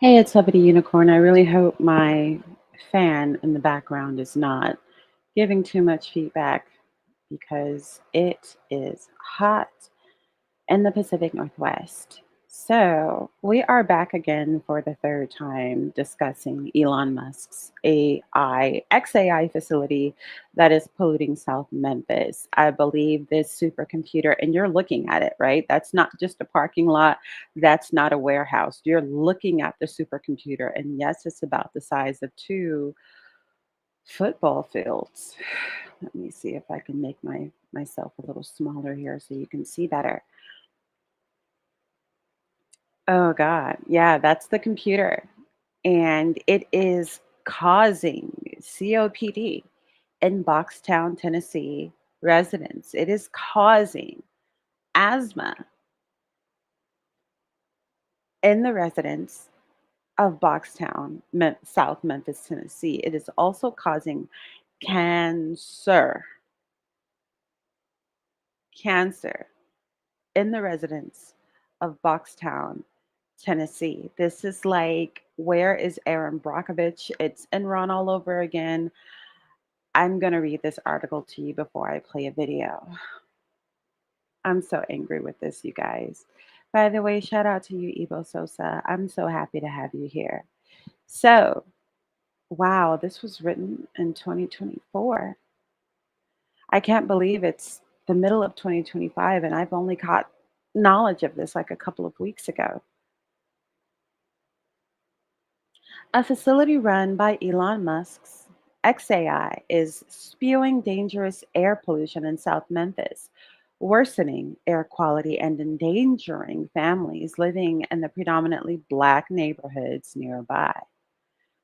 Hey, it's Uppity Unicorn. I really hope my fan in the background is not giving too much feedback because it is hot in the Pacific Northwest. So, we are back again for the third time discussing Elon Musk's XAI facility that is polluting South Memphis. I believe this supercomputer, and you're looking at it, right? That's not just a parking lot, that's not a warehouse. You're looking at the supercomputer, and yes, it's about the size of two football fields. Let me see if I can make myself a little smaller here so you can see better. Oh God. Yeah, that's the computer. And it is causing COPD in Boxtown, Tennessee residents. It is causing asthma in the residents of Boxtown, South Memphis, Tennessee. It is also causing cancer, cancer in the residents of Boxtown, Tennessee. This is like, where is Aaron Brockovich? It's Enron all over again. I'm going to read this article to you before I play a video. I'm so angry with this, you guys. By the way, shout out to you, Ebo Sosa. I'm so happy to have you here. So, wow, this was written in 2024. I can't believe it's the middle of 2025 and I've only caught knowledge of this like a couple of weeks ago. A facility run by Elon Musk's XAI is spewing dangerous air pollution in South Memphis, worsening air quality and endangering families living in the predominantly Black neighborhoods nearby.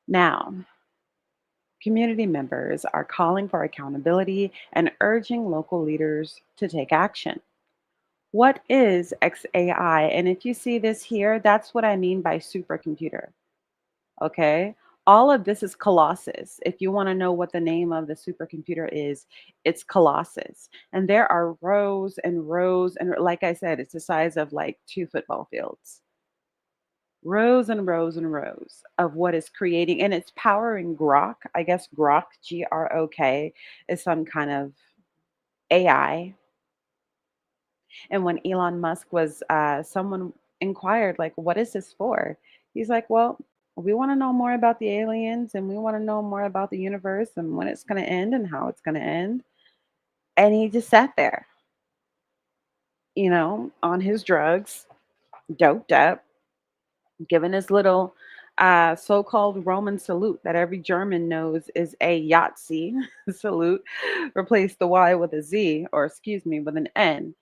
Now, community members are calling for accountability and urging local leaders to take action. What is XAI? And if you see this here, that's what I mean by supercomputer. Okay. All of this is Colossus. If you want to know what the name of the supercomputer is, it's Colossus. And there are rows and rows. And like I said, it's the size of like two football fields. Rows and rows and rows of what is creating. And it's powering Grok. I guess Grok, Grok, is some kind of AI. And when Elon Musk was, someone inquired, like, what is this for? He's like, well, We want to know more about the aliens and we want to know more about the universe and when it's going to end and how it's going to end. And he just sat there, on his drugs, doped up, giving his little so called Roman salute that every German knows is a Yahtzee salute. Replace the Y with a Z, or excuse me, with an N.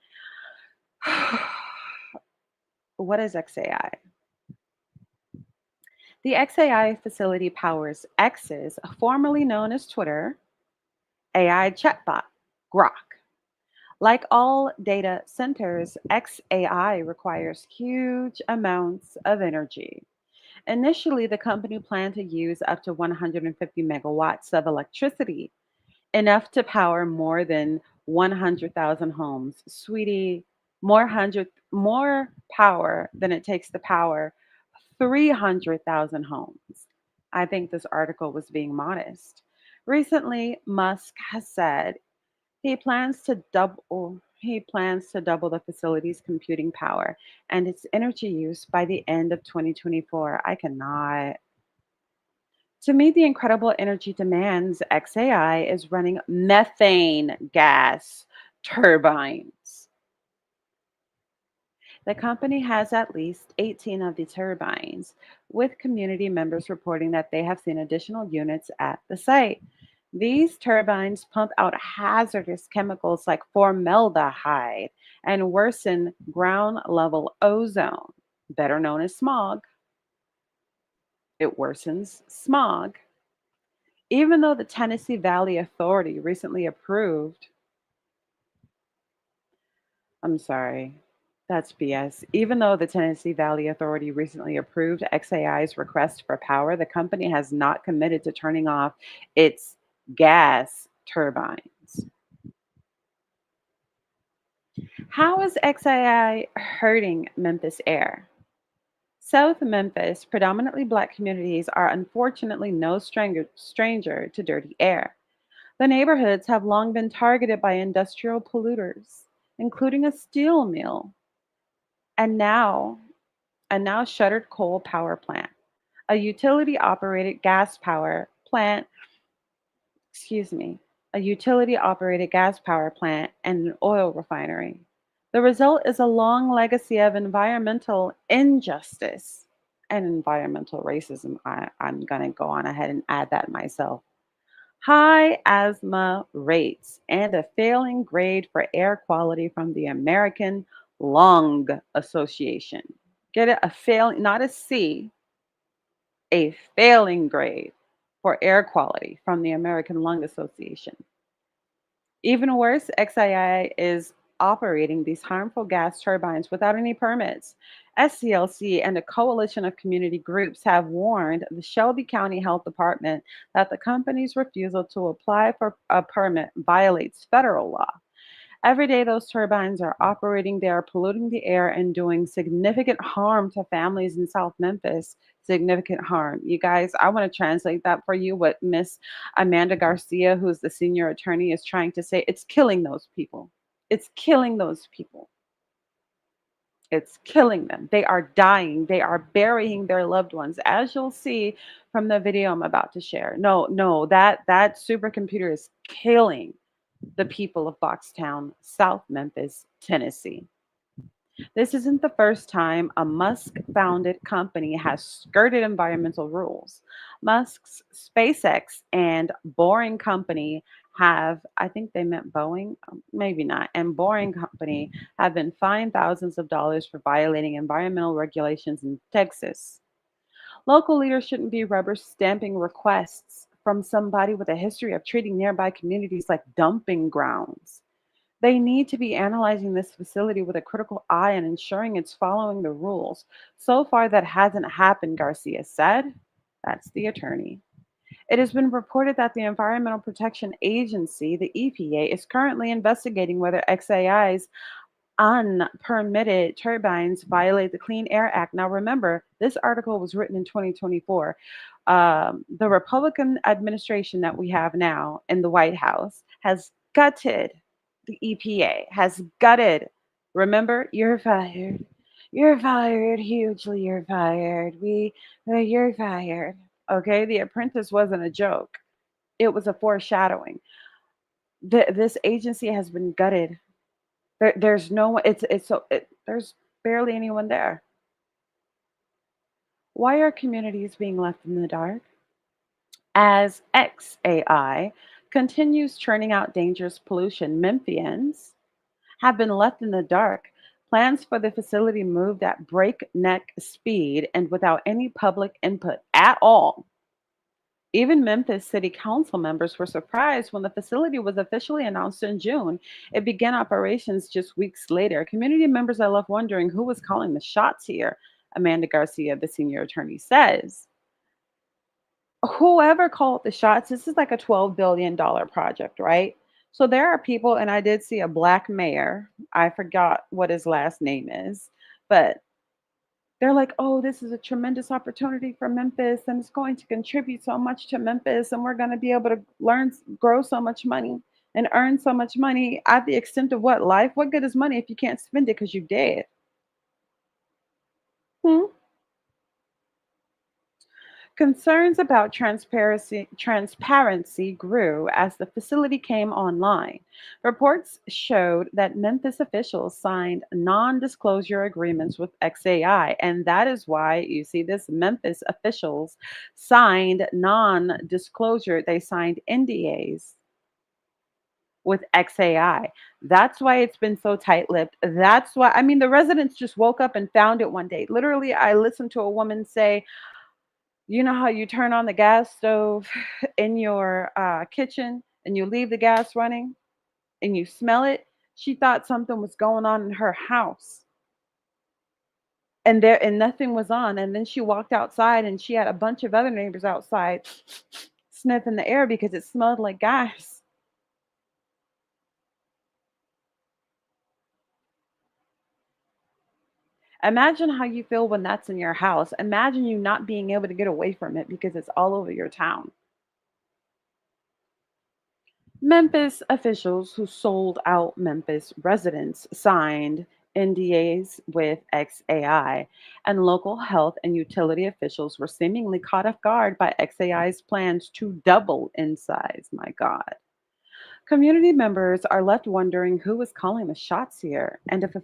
What is XAI? The XAI facility powers X's, formerly known as Twitter, AI chatbot, Grok. Like all data centers, XAI requires huge amounts of energy. Initially, the company planned to use up to 150 megawatts of electricity, enough to power more than 100,000 homes. Sweetie, more power than it takes to power 300,000 homes. I think this article was being modest. Recently, Musk has said he plans to double the facility's computing power and its energy use by the end of 2024. I cannot. To meet the incredible energy demands, XAI is running methane gas turbines. The company has at least 18 of the turbines, with community members reporting that they have seen additional units at the site. These turbines pump out hazardous chemicals like formaldehyde and worsen ground level ozone, better known as smog. It worsens smog. Even though the Tennessee Valley Authority recently approved, I'm sorry, that's BS. Even though the Tennessee Valley Authority recently approved XAI's request for power, the company has not committed to turning off its gas turbines. How is XAI hurting Memphis air? South Memphis, predominantly black communities are unfortunately no stranger to dirty air. The neighborhoods have long been targeted by industrial polluters, including a steel mill and now shuttered coal power plant, a utility operated gas power plant, excuse me, a utility operated gas power plant and an oil refinery. The result is a long legacy of environmental injustice and environmental racism. I'm going to go on ahead and add that myself. High asthma rates and a failing grade for air quality from the American Lung Association. Get it? A failing, not a C, a failing grade for air quality from the American Lung Association. Even worse, XII is operating these harmful gas turbines without any permits. SCLC and a coalition of community groups have warned the Shelby County Health Department that the company's refusal to apply for a permit violates federal law. Every day those turbines are operating, they are polluting the air and doing significant harm to families in South Memphis. Significant harm. You guys, I want to translate that for you what Miss Amanda Garcia, who's the senior attorney, is trying to say. It's killing those people. It's killing those people. It's killing them. They are dying. They are burying their loved ones, as you'll see from the video I'm about to share. No, no, that supercomputer is killing the people of Boxtown, South Memphis, Tennessee. This isn't the first time a Musk founded company has skirted environmental rules. Musk's SpaceX and Boring Company have, I think they meant Boeing, maybe not, and Boring Company have been fined thousands of dollars for violating environmental regulations in Texas. Local leaders shouldn't be rubber stamping requests from somebody with a history of treating nearby communities like dumping grounds. They need to be analyzing this facility with a critical eye and ensuring it's following the rules. So far, that hasn't happened, Garcia said. That's the attorney. It has been reported that the Environmental Protection Agency, the EPA, is currently investigating whether XAI's unpermitted turbines violate the Clean Air Act. Now, remember, this article was written in 2024. The Republican administration that we have now in the White House has gutted the EPA, has gutted. Remember, you're fired. You're fired, hugely, you're fired. You're fired. Okay, The Apprentice wasn't a joke. It was a foreshadowing. This agency has been gutted. There's no one. There's barely anyone there. Why are communities being left in the dark? As XAI continues churning out dangerous pollution, Memphians have been left in the dark. Plans for the facility moved at breakneck speed and without any public input at all. Even Memphis City Council members were surprised when the facility was officially announced in June. It began operations just weeks later. Community members are left wondering who was calling the shots here, Amanda Garcia, the senior attorney, says. Whoever called the shots, this is like a $12 billion project, right? So there are people, and I did see a black mayor. I forgot what his last name is, but they're like, oh, this is a tremendous opportunity for Memphis, and it's going to contribute so much to Memphis, and we're going to be able to grow so much money and earn so much money at the extent of what life? What good is money if you can't spend it because you dead? Hmm? Concerns about transparency grew as the facility came online. Reports showed that Memphis officials signed non-disclosure agreements with XAI, and that is why you see this. Memphis officials signed non-disclosure. They signed NDAs with XAI. That's why it's been so tight-lipped. That's why, I mean, the residents just woke up and found it one day. Literally, I listened to a woman say, you know how you turn on the gas stove in your kitchen and you leave the gas running and you smell it? She thought something was going on in her house, and nothing was on. And then she walked outside and she had a bunch of other neighbors outside sniffing the air because it smelled like gas. Imagine how you feel when that's in your house. Imagine you not being able to get away from it because it's all over your town. Memphis officials who sold out Memphis residents signed NDAs with XAI, and local health and utility officials were seemingly caught off guard by XAI's plans to double in size. My God. Community members are left wondering who is calling the shots here, and if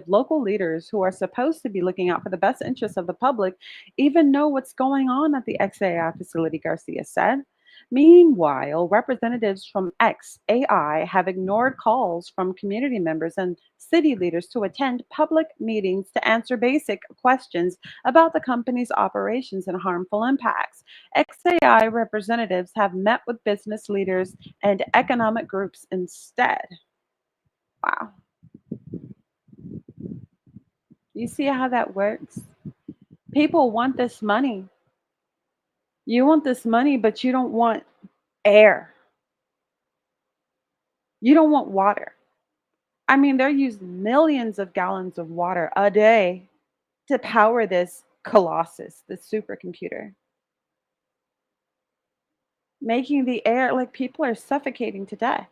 local leaders who are supposed to be looking out for the best interests of the public even know what's going on at the XAI facility, Garcia said. Meanwhile, representatives from XAI have ignored calls from community members and city leaders to attend public meetings to answer basic questions about the company's operations and harmful impacts. XAI representatives have met with business leaders and economic groups instead. Wow. You see how that works? People want this money. You want this money, but you don't want air. You don't want water. I mean, they're using millions of gallons of water a day to power this colossus, this supercomputer, making the air like people are suffocating to death.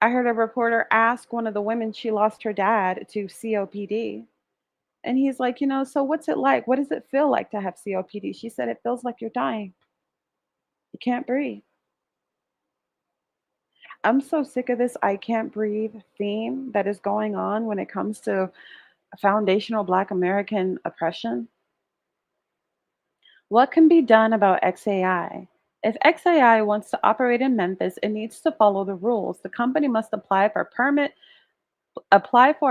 I heard a reporter ask one of the women she lost her dad to COPD. And he's like, so what's it like? What does it feel like to have COPD? She said, it feels like you're dying. You can't breathe. I'm so sick of this I can't breathe theme that is going on when it comes to foundational Black American oppression. What can be done about XAI? If XAI wants to operate in Memphis, it needs to follow the rules. The company must apply for a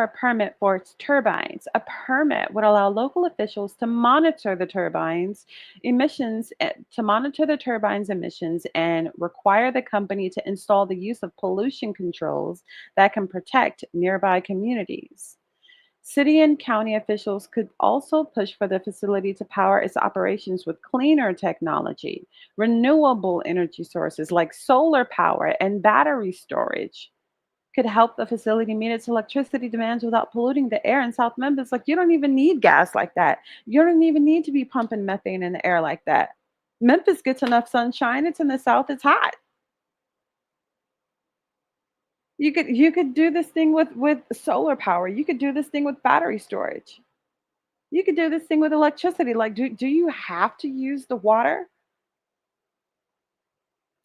permit for its turbines. A permit would allow local officials to monitor the turbines emissions and require the company to install the use of pollution controls that can protect nearby communities. City and county officials could also push for the facility to power its operations with cleaner technology, renewable energy sources like solar power and battery storage could help the facility meet its electricity demands without polluting the air in South Memphis. Like, you don't even need gas like that. You don't even need to be pumping methane in the air like that. Memphis gets enough sunshine. It's in the South, it's hot. You could do this thing with solar power. You could do this thing with battery storage. You could do this thing with electricity. Like, do you have to use the water?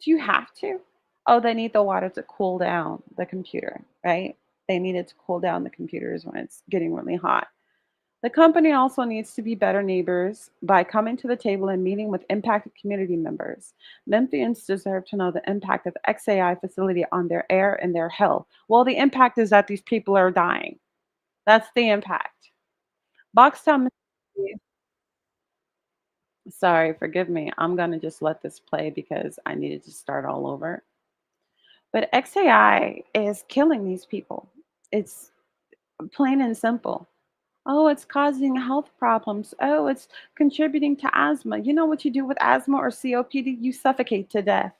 Do you have to? Oh, they need the water to cool down the computer, right? They need it to cool down the computers when it's getting really hot. The company also needs to be better neighbors by coming to the table and meeting with impacted community members. Memphians deserve to know the impact of XAI facility on their air and their health. Well, the impact is that these people are dying. That's the impact. Boxtown, Mississippi. Sorry, forgive me. I'm going to just let this play because I needed to start all over. But XAI is killing these people. It's plain and simple. Oh, it's causing health problems. Oh, it's contributing to asthma. You know what you do with asthma or COPD? You suffocate to death.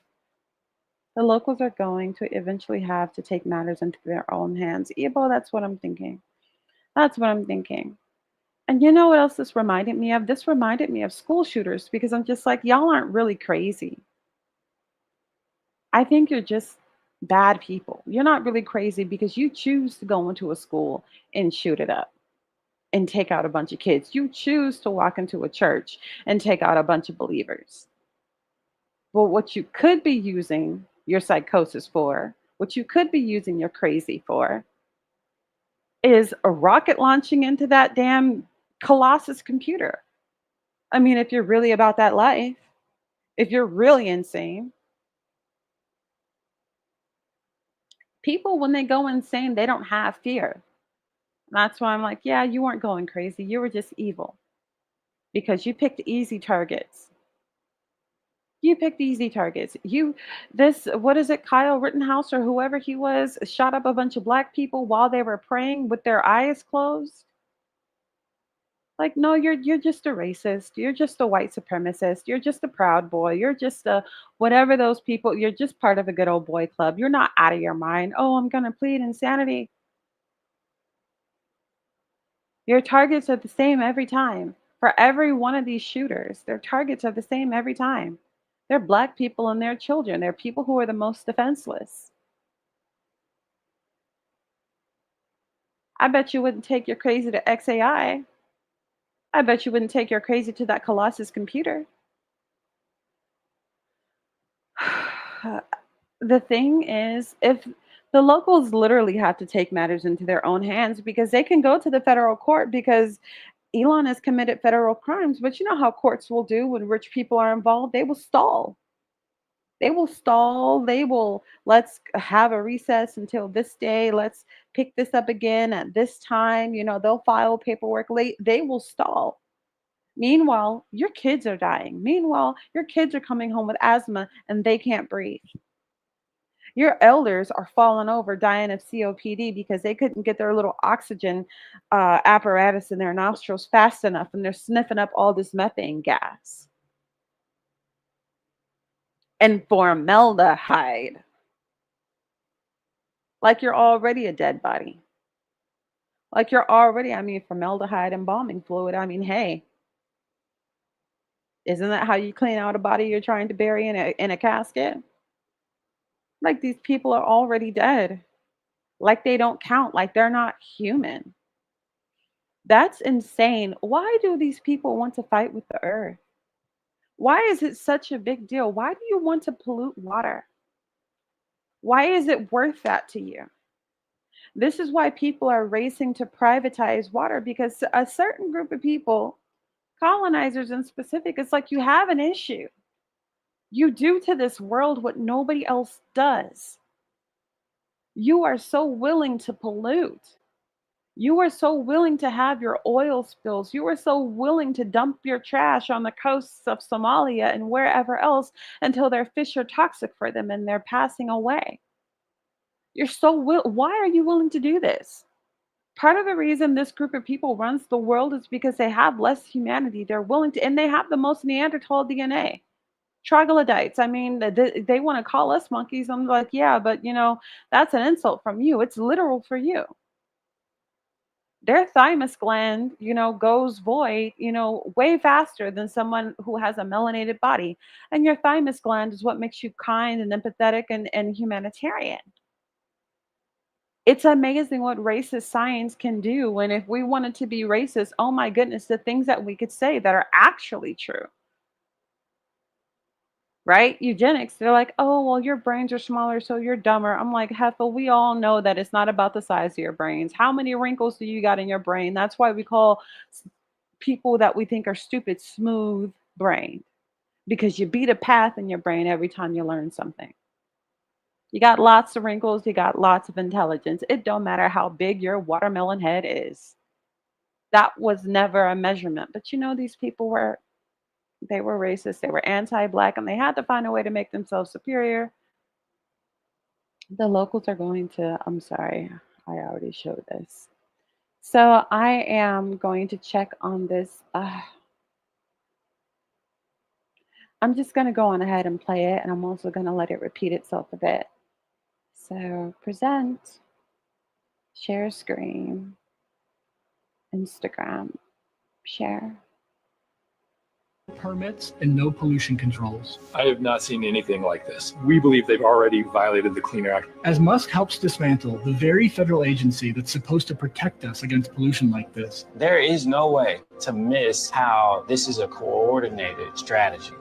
The locals are going to eventually have to take matters into their own hands. Ebo, that's what I'm thinking. That's what I'm thinking. And you know what else this reminded me of? This reminded me of school shooters because I'm just like, y'all aren't really crazy. I think you're just bad people. You're not really crazy because you choose to go into a school and shoot it up and take out a bunch of kids. You choose to walk into a church and take out a bunch of believers. But what you could be using your psychosis for, what you could be using your crazy for, is a rocket launching into that damn Colossus computer. I mean, if you're really about that life, if you're really insane, people, when they go insane, they don't have fear. That's why I'm like, yeah, you weren't going crazy. You were just evil because you picked easy targets. You picked easy targets. What is it, Kyle Rittenhouse or whoever he was, shot up a bunch of black people while they were praying with their eyes closed. Like, no, you're just a racist. You're just a white supremacist. You're just a proud boy. You're just a whatever those people. You're just part of a good old boy club. You're not out of your mind. Oh, I'm gonna plead insanity. Your targets are the same every time. For every one of these shooters, their targets are the same every time. They're black people and their children. They're people who are the most defenseless. I bet you wouldn't take your crazy to XAI. I bet you wouldn't take your crazy to that Colossus computer. The thing is, if the locals literally have to take matters into their own hands because they can go to the federal court because Elon has committed federal crimes. But you know how courts will do when rich people are involved? They will stall. They will stall. They will, let's have a recess until this day. Let's pick this up again at this time. They'll file paperwork late. They will stall. Meanwhile, your kids are dying. Meanwhile, your kids are coming home with asthma and they can't breathe. Your elders are falling over, dying of COPD because they couldn't get their little oxygen apparatus in their nostrils fast enough and they're sniffing up all this methane gas and formaldehyde. Like you're already a dead body. Like you're already, I mean, formaldehyde embalming fluid. I mean, hey, isn't that how you clean out a body you're trying to bury in a casket? Like these people are already dead. Like they don't count. Like they're not human. That's insane. Why do these people want to fight with the earth? Why is it such a big deal? Why do you want to pollute water? Why is it worth that to you? This is why people are racing to privatize water because a certain group of people, colonizers in specific, it's like you have an issue. You do to this world what nobody else does. You are so willing to pollute. You are so willing to have your oil spills. You are so willing to dump your trash on the coasts of Somalia and wherever else until their fish are toxic for them and they're passing away. Why are you willing to do this? Part of the reason this group of people runs the world is because they have less humanity. They're willing to, and they have the most Neanderthal DNA. Troglodytes. I mean, they want to call us monkeys. I'm like, yeah, but that's an insult from you. It's literal for you. Their thymus gland, goes void, way faster than someone who has a melanated body. And your thymus gland is what makes you kind and empathetic and humanitarian. It's amazing what racist science can do. And if we wanted to be racist, oh my goodness, the things that we could say that are actually true, right? Eugenics, they're like, oh, well, your brains are smaller, so you're dumber. I'm like, Heffa, we all know that it's not about the size of your brains. How many wrinkles do you got in your brain? That's why we call people that we think are stupid smooth brain, because you beat a path in your brain every time you learn something. You got lots of wrinkles, you got lots of intelligence. It don't matter how big your watermelon head is. That was never a measurement. But these people were racist, they were anti-black, and they had to find a way to make themselves superior. The locals are going to, I'm sorry, I already showed this. So I am going to check on this. I'm just going to go on ahead and play it, and I'm also going to let it repeat itself a bit. So present, share screen, Instagram, share. Permits and no pollution controls. I have not seen anything like this. We believe they've already violated the Clean Air Act. As Musk helps dismantle the very federal agency that's supposed to protect us against pollution like this. There is no way to miss how this is a coordinated strategy.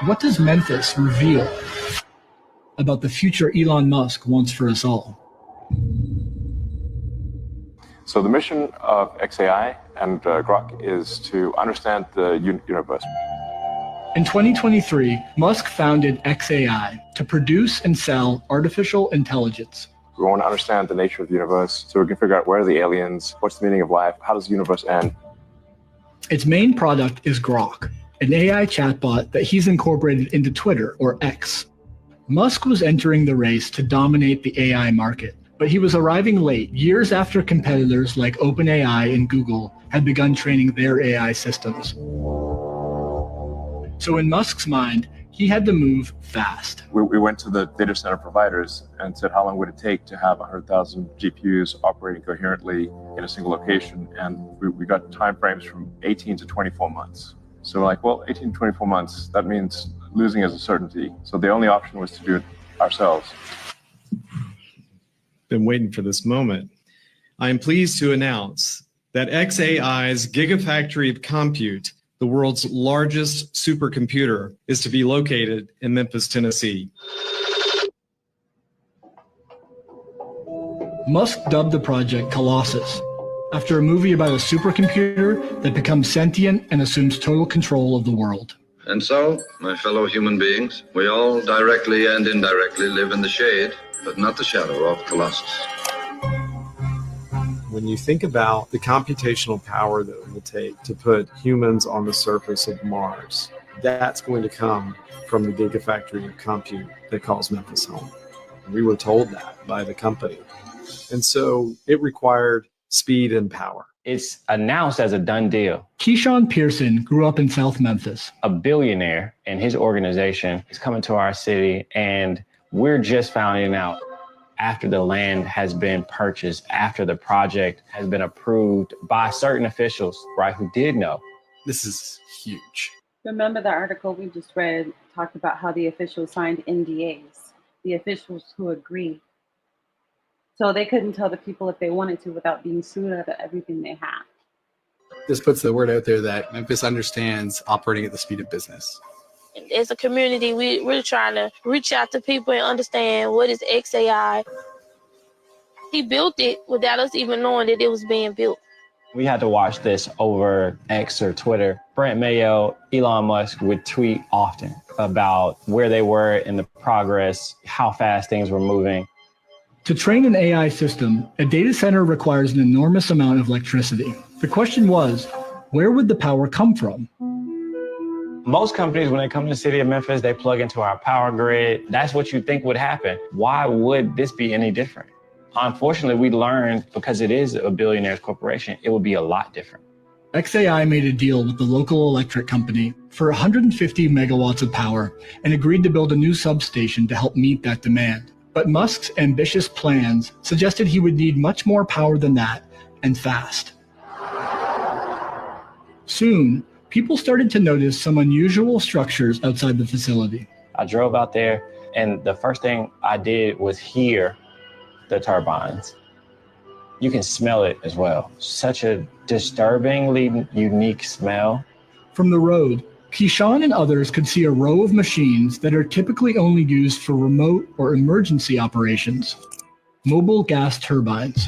What does Memphis reveal about the future Elon Musk wants for us all? So the mission of XAI and Grok is to understand the universe. In 2023, Musk founded XAI to produce and sell artificial intelligence. We want to understand the nature of the universe so we can figure out where are the aliens, what's the meaning of life, how does the universe end. Its main product is Grok, an AI chatbot that he's incorporated into Twitter, or X. Musk was entering the race to dominate the AI market, but he was arriving late, years after competitors like OpenAI and Google had begun training their AI systems. So in Musk's mind, he had to move fast. We went to the data center providers and said, how long would it take to have 100,000 GPUs operating coherently in a single location? And we got timeframes from 18 to 24 months. So we're like, well, 18 to 24 months, that means losing as a certainty. So the only option was to do it ourselves. Been waiting for this moment. I am pleased to announce that XAI's Gigafactory of Compute, the world's largest supercomputer, is to be located in Memphis, Tennessee. Musk dubbed the project Colossus, after a movie about a supercomputer that becomes sentient and assumes total control of the world. And so, my fellow human beings, we all directly and indirectly live in the shade, but not the shadow of Colossus. When you think about the computational power that it will take to put humans on the surface of Mars, that's going to come from the Gigafactory of Compute that calls Memphis home. We were told that by the company. And so it required speed and power. It's announced as a done deal. Keyshawn Pearson grew up in South Memphis. A billionaire and his organization is coming to our city, and we're just finding out after the land has been purchased, after the project has been approved by certain officials, right, who did know. This is huge. Remember the article we just read talked about how the officials signed NDAs, the officials who agreed. So they couldn't tell the people if they wanted to without being sued out of everything they have. This puts the word out there that Memphis understands operating at the speed of business. As a community, we're trying to reach out to people and understand what is XAI. He built it without us even knowing that it was being built. We had to watch this over X or Twitter. Brent Mayo, Elon Musk would tweet often about where they were in the progress, how fast things were moving. To train an AI system, a data center requires an enormous amount of electricity. The question was, where would the power come from? Most companies, when they come to the city of Memphis, they plug into our power grid. That's what you think would happen. Why would this be any different? Unfortunately, we learned because it is a billionaire's corporation, it would be a lot different. XAI made a deal with the local electric company for 150 megawatts of power and agreed to build a new substation to help meet that demand. But Musk's ambitious plans suggested he would need much more power than that, and fast. Soon, people started to notice some unusual structures outside the facility. I drove out there, and the first thing I did was hear the turbines. You can smell it as well. Such a disturbingly unique smell. From the road, Keyshawn and others could see a row of machines that are typically only used for remote or emergency operations. Mobile gas turbines.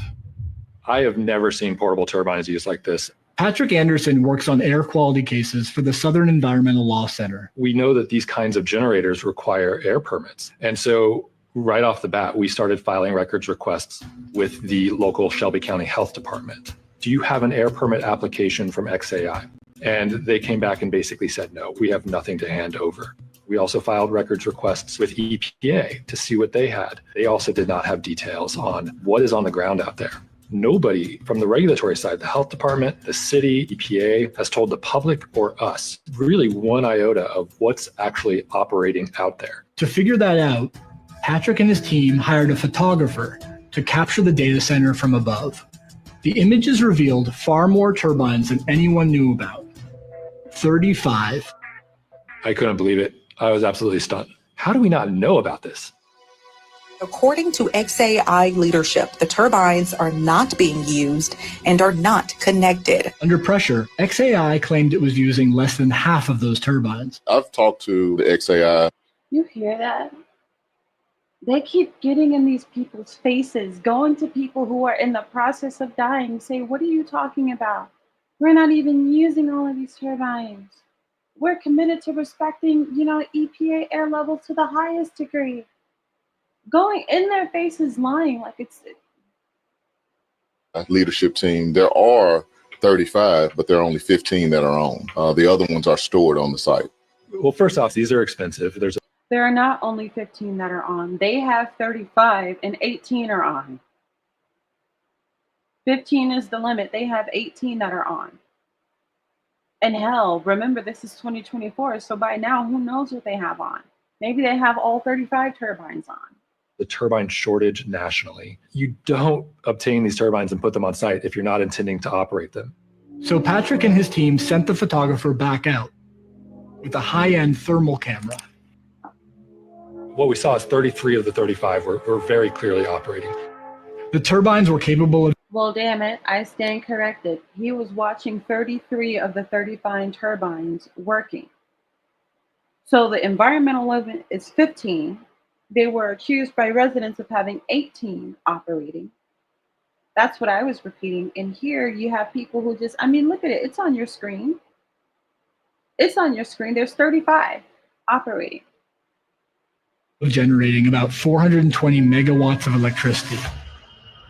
I have never seen portable turbines used like this. Patrick Anderson works on air quality cases for the Southern Environmental Law Center. We know that these kinds of generators require air permits. And so right off the bat, we started filing records requests with the local Shelby County Health Department. Do you have an air permit application from XAI? And they came back and basically said, no, we have nothing to hand over. We also filed records requests with EPA to see what they had. They also did not have details on what is on the ground out there. Nobody from the regulatory side, the health department, the city, EPA, has told the public or us really one iota of what's actually operating out there. To figure that out, Patrick and his team hired a photographer to capture the data center from above. The images revealed far more turbines than anyone knew about. 35. I couldn't believe it. I was absolutely stunned. How do we not know about this? According to XAI leadership, the turbines are not being used and are not connected. Under pressure, XAI claimed it was using less than half of those turbines. I've talked to the XAI. You hear that? They keep getting in these people's faces, going to people who are in the process of dying, say, what are you talking about? We're not even using all of these turbines. We're committed to respecting, EPA air levels to the highest degree. Going in their faces, lying like it's Leadership team, there are 35, but there are only 15 that are on. The other ones are stored on the site. Well, first off, these are expensive. There are not only 15 that are on. They have 35 and 18 are on. 15 is the limit. They have 18 that are on. And hell, remember, this is 2024, so by now, who knows what they have on? Maybe they have all 35 turbines on. The turbine shortage nationally. You don't obtain these turbines and put them on site if you're not intending to operate them. So Patrick and his team sent the photographer back out with a high-end thermal camera. What we saw is 33 of the 35 were very clearly operating. The turbines were capable of... Well, damn it, I stand corrected. He was watching 33 of the 35 turbines working. So the environmental limit is 15. They were accused by residents of having 18 operating. That's what I was repeating. And here you have people who just, look at it. It's on your screen. It's on your screen. There's 35 operating. Generating about 420 megawatts of electricity,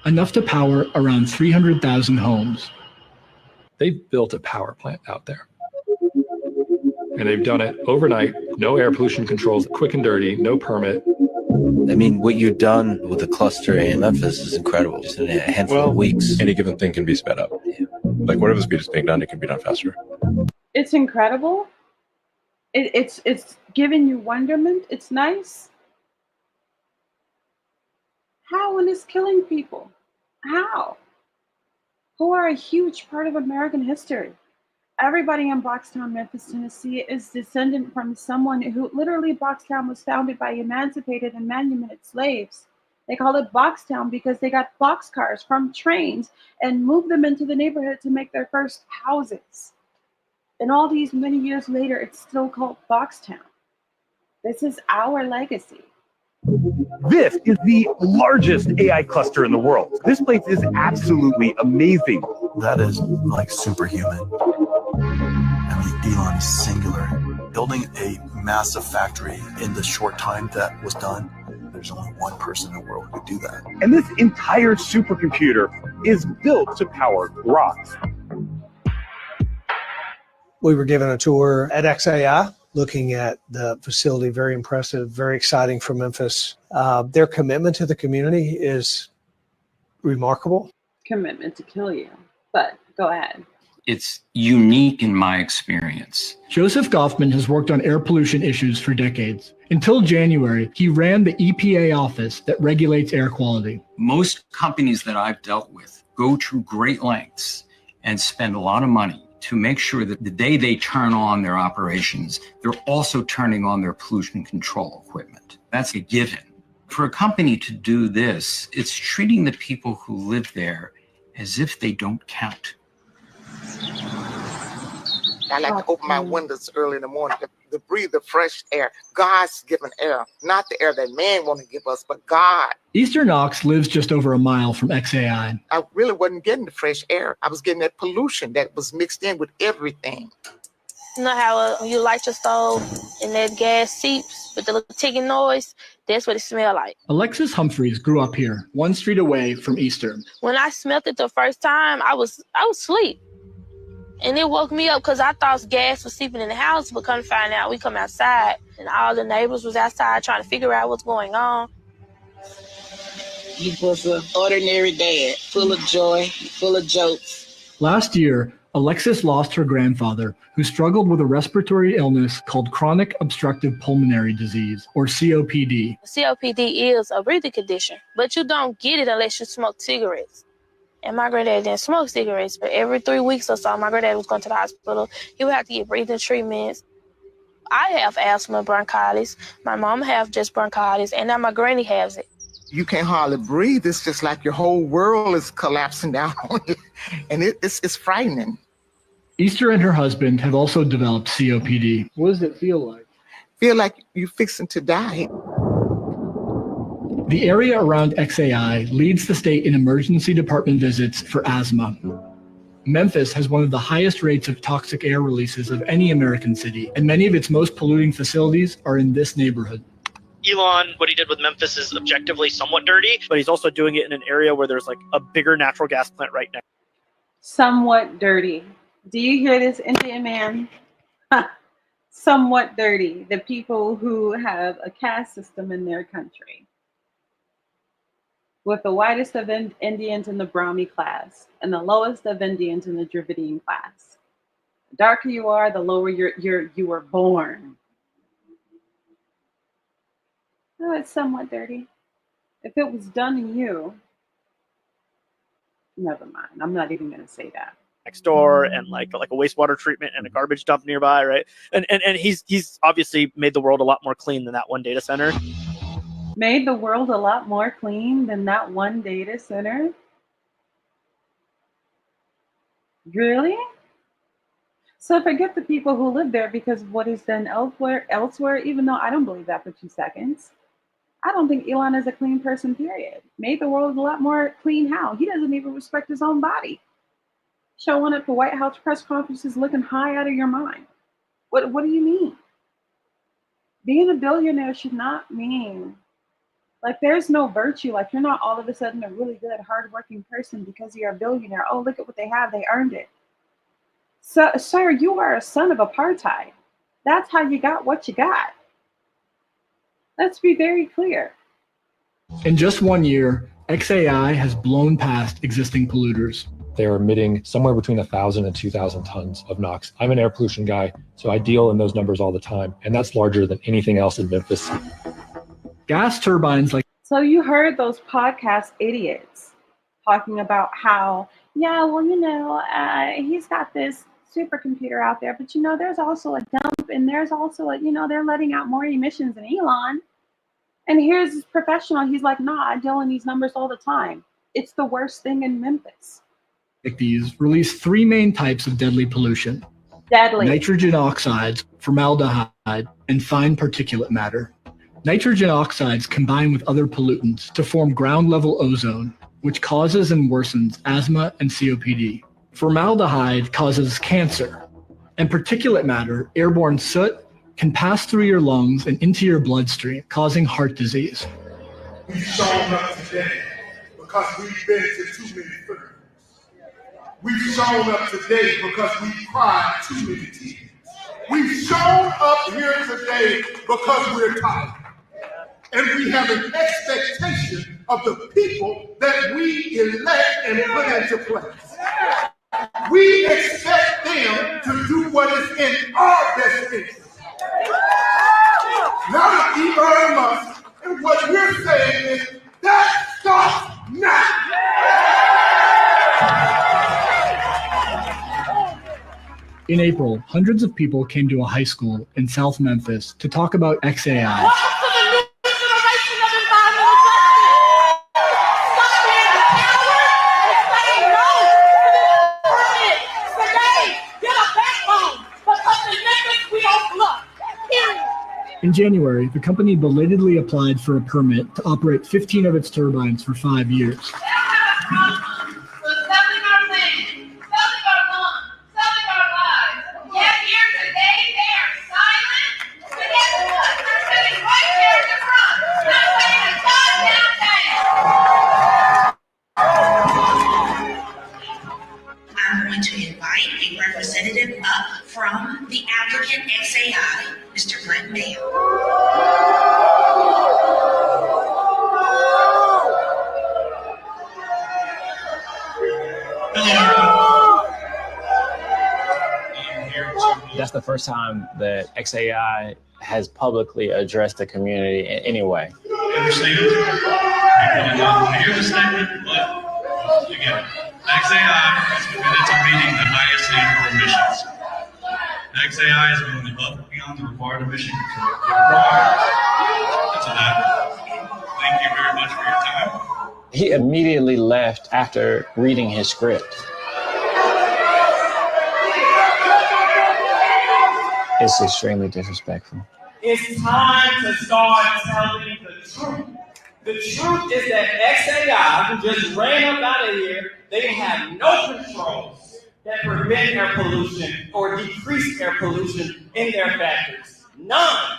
enough to power around 300,000 homes. They've built a power plant out there. And they've done it overnight, no air pollution controls, quick and dirty, no permit. What you've done with the cluster in Memphis is incredible. Just in a handful of weeks. Any given thing can be sped up. Like whatever speed is being done, it can be done faster. It's incredible. It's giving you wonderment. It's nice. How? And it's killing people. How? Who are a huge part of American history. Everybody in Boxtown, Memphis, Tennessee is descendant from someone who literally Boxtown was founded by emancipated and manumitted slaves. They call it Boxtown because they got boxcars from trains and moved them into the neighborhood to make their first houses. And all these many years later, it's still called Boxtown. This is our legacy. This is the largest AI cluster in the world. This place is absolutely amazing. That is like superhuman. Elon is singular. Building a massive factory in the short time that was done, there's only one person in the world who could do that. And this entire supercomputer is built to power rocks. We were given a tour at XAI, looking at the facility. Very impressive, very exciting for Memphis. Their commitment to the community is remarkable. Commitment to kill you, but go ahead. It's unique in my experience. Joseph Goffman has worked on air pollution issues for decades. Until January, he ran the EPA office that regulates air quality. Most companies that I've dealt with go to great lengths and spend a lot of money to make sure that the day they turn on their operations, they're also turning on their pollution control equipment. That's a given. For a company to do this, it's treating the people who live there as if they don't count. I like to open my windows early in the morning to breathe the fresh air. God's given air, not the air that man want to give us, but God. Easter Knox lives just over a mile from XAI. I really wasn't getting the fresh air. I was getting that pollution that was mixed in with everything. You know how you light your stove and that gas seeps with the little ticking noise? That's what it smelled like. Alexis Humphreys grew up here, one street away from Easter. When I smelled it the first time, I was asleep. And it woke me up because I thought gas was seeping in the house, but come to find out, we come outside and all the neighbors was outside trying to figure out what's going on. He was an ordinary dad, full of joy, full of jokes. Last year, Alexis lost her grandfather, who struggled with a respiratory illness called chronic obstructive pulmonary disease, or COPD. COPD is a breathing condition, but you don't get it unless you smoke cigarettes. And my granddad didn't smoke cigarettes, but every 3 weeks or so, my granddad was going to the hospital. He would have to get breathing treatments. I have asthma, bronchitis. My mom have just bronchitis, and now my granny has it. You can't hardly breathe. It's just like your whole world is collapsing down on you, and it's frightening. Easter and her husband have also developed COPD. What does it feel like? Feel like you're fixing to die. The area around XAI leads the state in emergency department visits for asthma. Memphis has one of the highest rates of toxic air releases of any American city, and many of its most polluting facilities are in this neighborhood. Elon, what he did with Memphis is objectively somewhat dirty, but he's also doing it in an area where there's like a bigger natural gas plant right now. Somewhat dirty. Do you hear this, Indian man? Somewhat dirty. The people who have a caste system in their country, with the whitest of Indians in the Brahmi class and the lowest of Indians in the Dravidian class. The darker you are, the lower you were born. Oh, it's somewhat dirty. If it was done in you, never mind. I'm not even going to say that. Next door, and like a wastewater treatment and a garbage dump nearby, right? And he's obviously made the world a lot more clean than that one data center. Made the world a lot more clean than that one data center? Really? So forget the people who live there because of what he's done elsewhere, even though I don't believe that for 2 seconds. I don't think Elon is a clean person, period. Made the world a lot more clean how? He doesn't even respect his own body. Showing up to White House press conferences looking high out of your mind. What do you mean? Being a billionaire should not mean, like, there's no virtue. Like, you're not all of a sudden a really good, hardworking person because you're a billionaire. Oh, look at what they have. They earned it. So, sir, you are a son of apartheid. That's how you got what you got. Let's be very clear. In just 1 year, XAI has blown past existing polluters. They are emitting somewhere between 1,000 and 2,000 tons of NOx. I'm an air pollution guy, so I deal in those numbers all the time, and that's larger than anything else in Memphis. Gas turbines like... So you heard those podcast idiots talking about how, yeah, well, he's got this supercomputer out there, but there's also a dump, and there's also they're letting out more emissions than Elon. And here's this professional, he's like, nah, I deal in these numbers all the time. It's the worst thing in Memphis. These release 3 main types of deadly pollution. Deadly. Nitrogen oxides, formaldehyde, and fine particulate matter. Nitrogen oxides combine with other pollutants to form ground-level ozone, which causes and worsens asthma and COPD. Formaldehyde causes cancer, and particulate matter, airborne soot, can pass through your lungs and into your bloodstream, causing heart disease. We've shown up today because we've been to too many funerals. We've shown up today because we've cried too many tears. We've shown up here today because we're tired. And we have an expectation of the people that we elect and put into place. We expect them to do what is in our best interest. Not Elon Musk. And what we're saying is that stops now. In April, hundreds of people came to a high school in South Memphis to talk about XAI. In January, the company belatedly applied for a permit to operate 15 of its turbines for 5 years. I'm going to invite a representative up from the applicant XAI, Mr. Brent Mayo. That's the first time that XAI has publicly addressed the community in any way. Understand? I hear the statement, but again, XAI is committed to meeting the highest standard for emissions. XAI is going above and beyond the required emission control required. To that, thank you very much for your time. He immediately left after reading his script. It's extremely disrespectful. It's time to start telling the truth. The truth is that XAI, who just ran up out of here, they have no controls that prevent air pollution or decrease air pollution in their factories. None.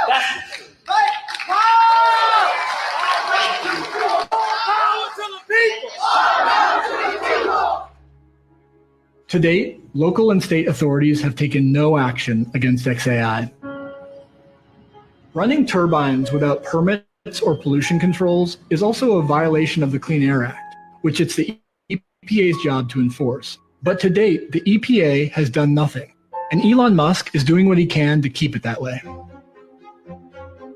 That's the truth. To date, local and state authorities have taken no action against XAI. Running turbines without permits or pollution controls is also a violation of the Clean Air Act, which it's the EPA's job to enforce. But to date, the EPA has done nothing, and Elon Musk is doing what he can to keep it that way.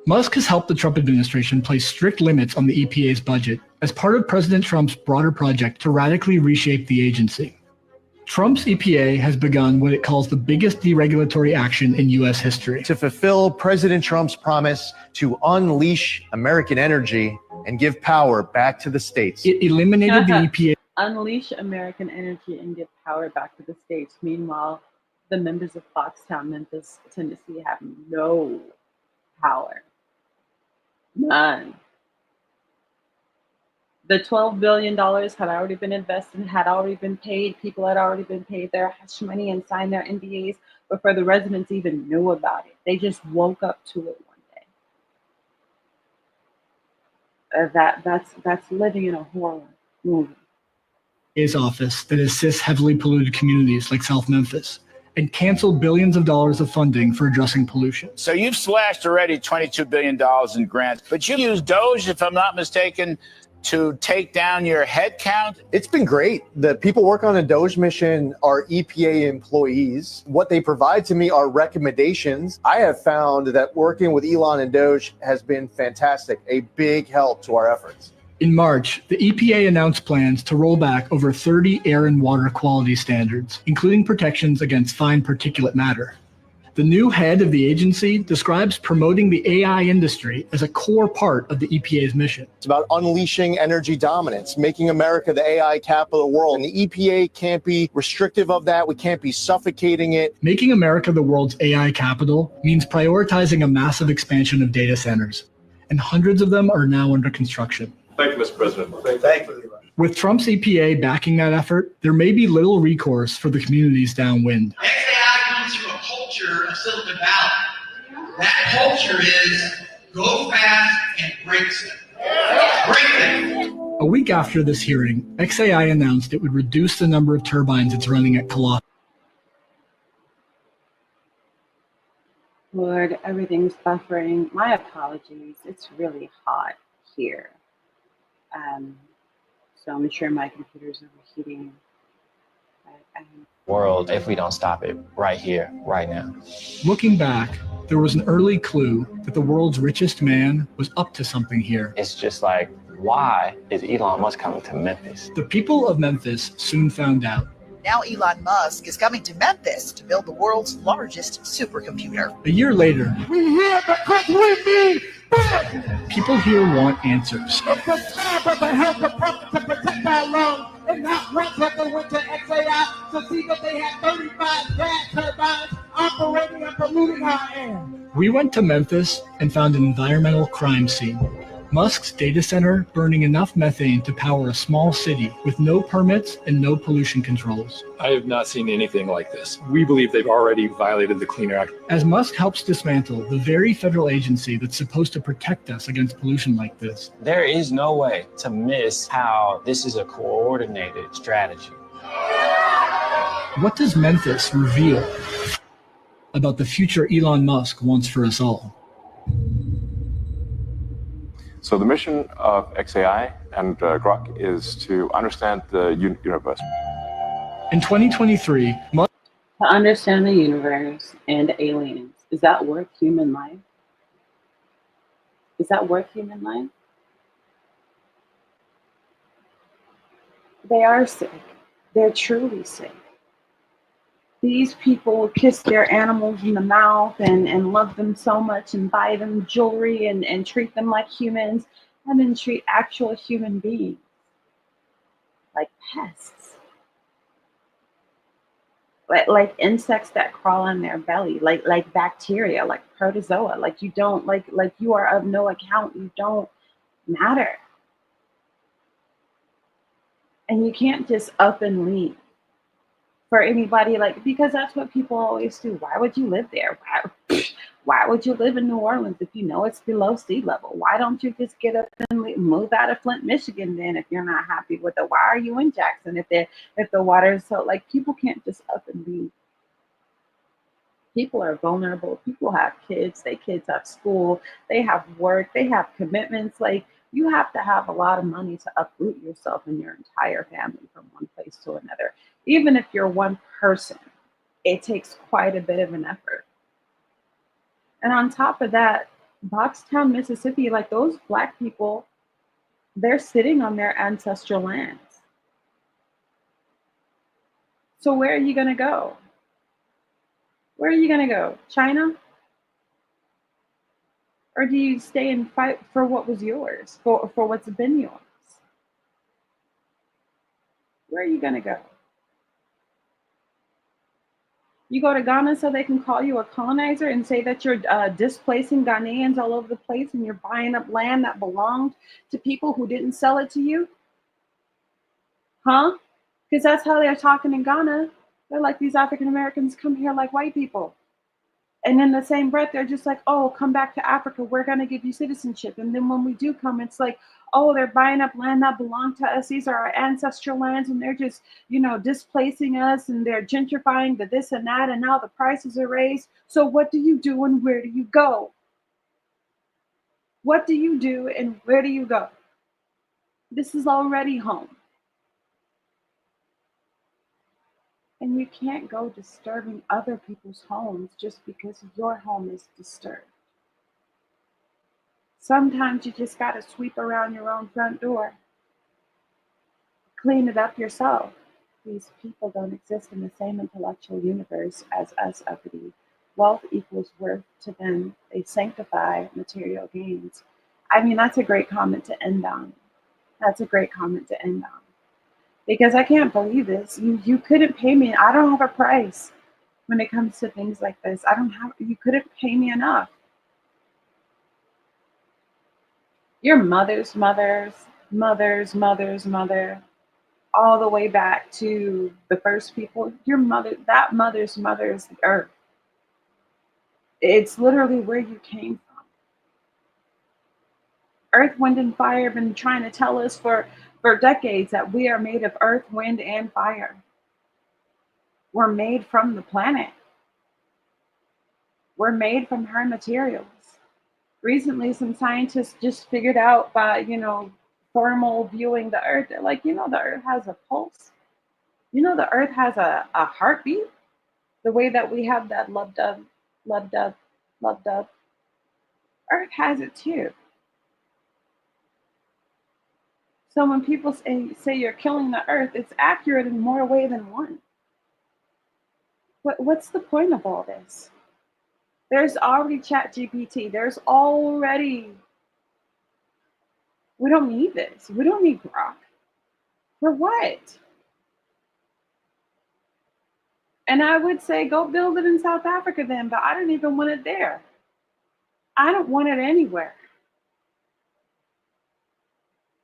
Musk has helped the Trump administration place strict limits on the EPA's budget as part of President Trump's broader project to radically reshape the agency. Trump's EPA has begun what it calls the biggest deregulatory action in U.S. history. To fulfill President Trump's promise to unleash American energy and give power back to the states. It eliminated the EPA. Unleash American energy and give power back to the states. Meanwhile, the members of Foxtown, Memphis, Tennessee have no power. None. The $12 billion had already been invested, had already been paid. People had already been paid their hush money and signed their NDAs before the residents even knew about it. They just woke up to it one day. That's living in a horror movie. His office that assists heavily polluted communities like South Memphis and canceled billions of dollars of funding for addressing pollution. So you've slashed already $22 billion in grants, but you used Doge, if I'm not mistaken, to take down your head count? It's been great. The people working on the Doge mission are EPA employees. What they provide to me are recommendations. I have found that working with Elon and Doge has been fantastic, a big help to our efforts. In March, the EPA announced plans to roll back over 30 air and water quality standards, including protections against fine particulate matter. The new head of the agency describes promoting the AI industry as a core part of the EPA's mission. It's about unleashing energy dominance, making America the AI capital of the world. And the EPA can't be restrictive of that. We can't be suffocating it. Making America the world's AI capital means prioritizing a massive expansion of data centers, and hundreds of them are now under construction. Thank you, Mr. President. Thank you. With Trump's EPA backing that effort, there may be little recourse for the communities downwind. XAI comes from a culture of Silicon Valley. That culture is go fast and break stuff. Break things. A week after this hearing, XAI announced it would reduce the number of turbines it's running at Colossus. Lord, everything's buffering. My apologies. It's really hot here. So I'm sure my computer's overheating. World, if we don't stop it right here, right now. Looking back, there was an early clue that the world's richest man was up to something here. It's just like, why is Elon Musk coming to Memphis? The people of Memphis soon found out. Now Elon Musk is coming to Memphis to build the world's largest supercomputer. A year later, We here because we need people here want answers. It's time for the health department to protect our lungs And not once have they went to XAI to see that they had 35 gas turbines operating and polluting our air. We went to Memphis and found an environmental crime scene. Musk's data center burning enough methane to power a small city with no permits and no pollution controls. I have not seen anything like this. We believe they've already violated the Clean Air Act. As Musk helps dismantle the very federal agency that's supposed to protect us against pollution like this. There is no way to miss how this is a coordinated strategy. What does Memphis reveal about the future Elon Musk wants for us all? So the mission of XAI and Grok is to understand the universe. In 2023, Musk To understand the universe and aliens, is that worth human life? Is that worth human life? They are sick. They're truly sick. These people kiss their animals in the mouth and love them so much and buy them jewelry and treat them like humans and then treat actual human beings like pests. Like insects that crawl on their belly, like bacteria, like protozoa, like you don't like you are of no account, you don't matter. And you can't just up and leave for anybody, like, because that's what people always do. Why would you live there? Why would you live in New Orleans if you know it's below sea level? Why don't you just get up and move out of Flint, Michigan then if you're not happy with it? Why are you in Jackson if the water is so, like, people can't just up and leave. People are vulnerable. People have kids. Their kids have school. They have work. They have commitments. Like, you have to have a lot of money to uproot yourself and your entire family from one place to another. Even if you're one person, it takes quite a bit of an effort. And on top of that, Boxtown, Mississippi, like those Black people, they're sitting on their ancestral lands. So where are you going to go? Where are you going to go? China? Or do you stay and fight for what was yours, for what's been yours? Where are you going to go? You go to Ghana so they can call you a colonizer and say that you're displacing Ghanaians all over the place and you're buying up land that belonged to people who didn't sell it to you? Huh? Because that's how they're talking in Ghana. They're like, these African Americans come here like white people. And in the same breath, they're just like, oh, come back to Africa. We're going to give you citizenship. And then when we do come, it's like, oh, they're buying up land that belonged to us. These are our ancestral lands. And they're just, displacing us. And they're gentrifying the this and that. And now the prices are raised. So what do you do and where do you go? What do you do and where do you go? This is already home. And you can't go disturbing other people's homes just because your home is disturbed. Sometimes you just got to sweep around your own front door. Clean it up yourself. These people don't exist in the same intellectual universe as us, uppity. Wealth equals worth to them. They sanctify material gains. I mean, that's a great comment to end on. That's a great comment to end on. Because I can't believe this. You couldn't pay me. I don't have a price when it comes to things like this. You couldn't pay me enough. Your mother's mother, all the way back to the first people, that mother's mother is the earth. It's literally where you came from. Earth, wind, and fire have been trying to tell us for decades that we are made of earth, wind, and fire. We're made from the planet. We're made from her materials. Recently, some scientists just figured out by, thermal viewing the earth, they're like, the earth has a pulse. The earth has a heartbeat. The way that we have that love dove, love dove, love dove. Earth has it too. So when people say you're killing the earth, it's accurate in more ways than one. What's the point of all this? There's already ChatGPT. We don't need this. We don't need Grok. For what? And I would say go build it in South Africa then, but I don't even want it there. I don't want it anywhere.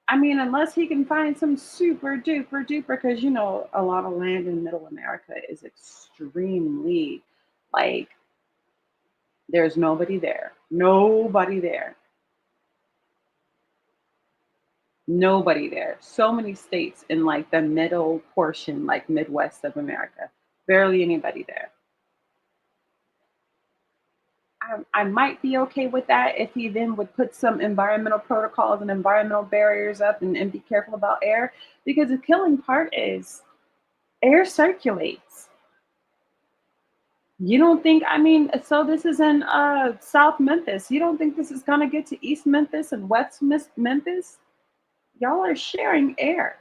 I mean, unless he can find some super duper duper, because a lot of land in Middle America is extremely like there's nobody there. Nobody there. Nobody there. So many states in like the middle portion, like Midwest of America. Barely anybody there. I might be okay with that if he then would put some environmental protocols and environmental barriers up and be careful about air, because the killing part is air circulates. You don't think, so this is in South Memphis. You don't think this is going to get to East Memphis and West Memphis? Y'all are sharing air.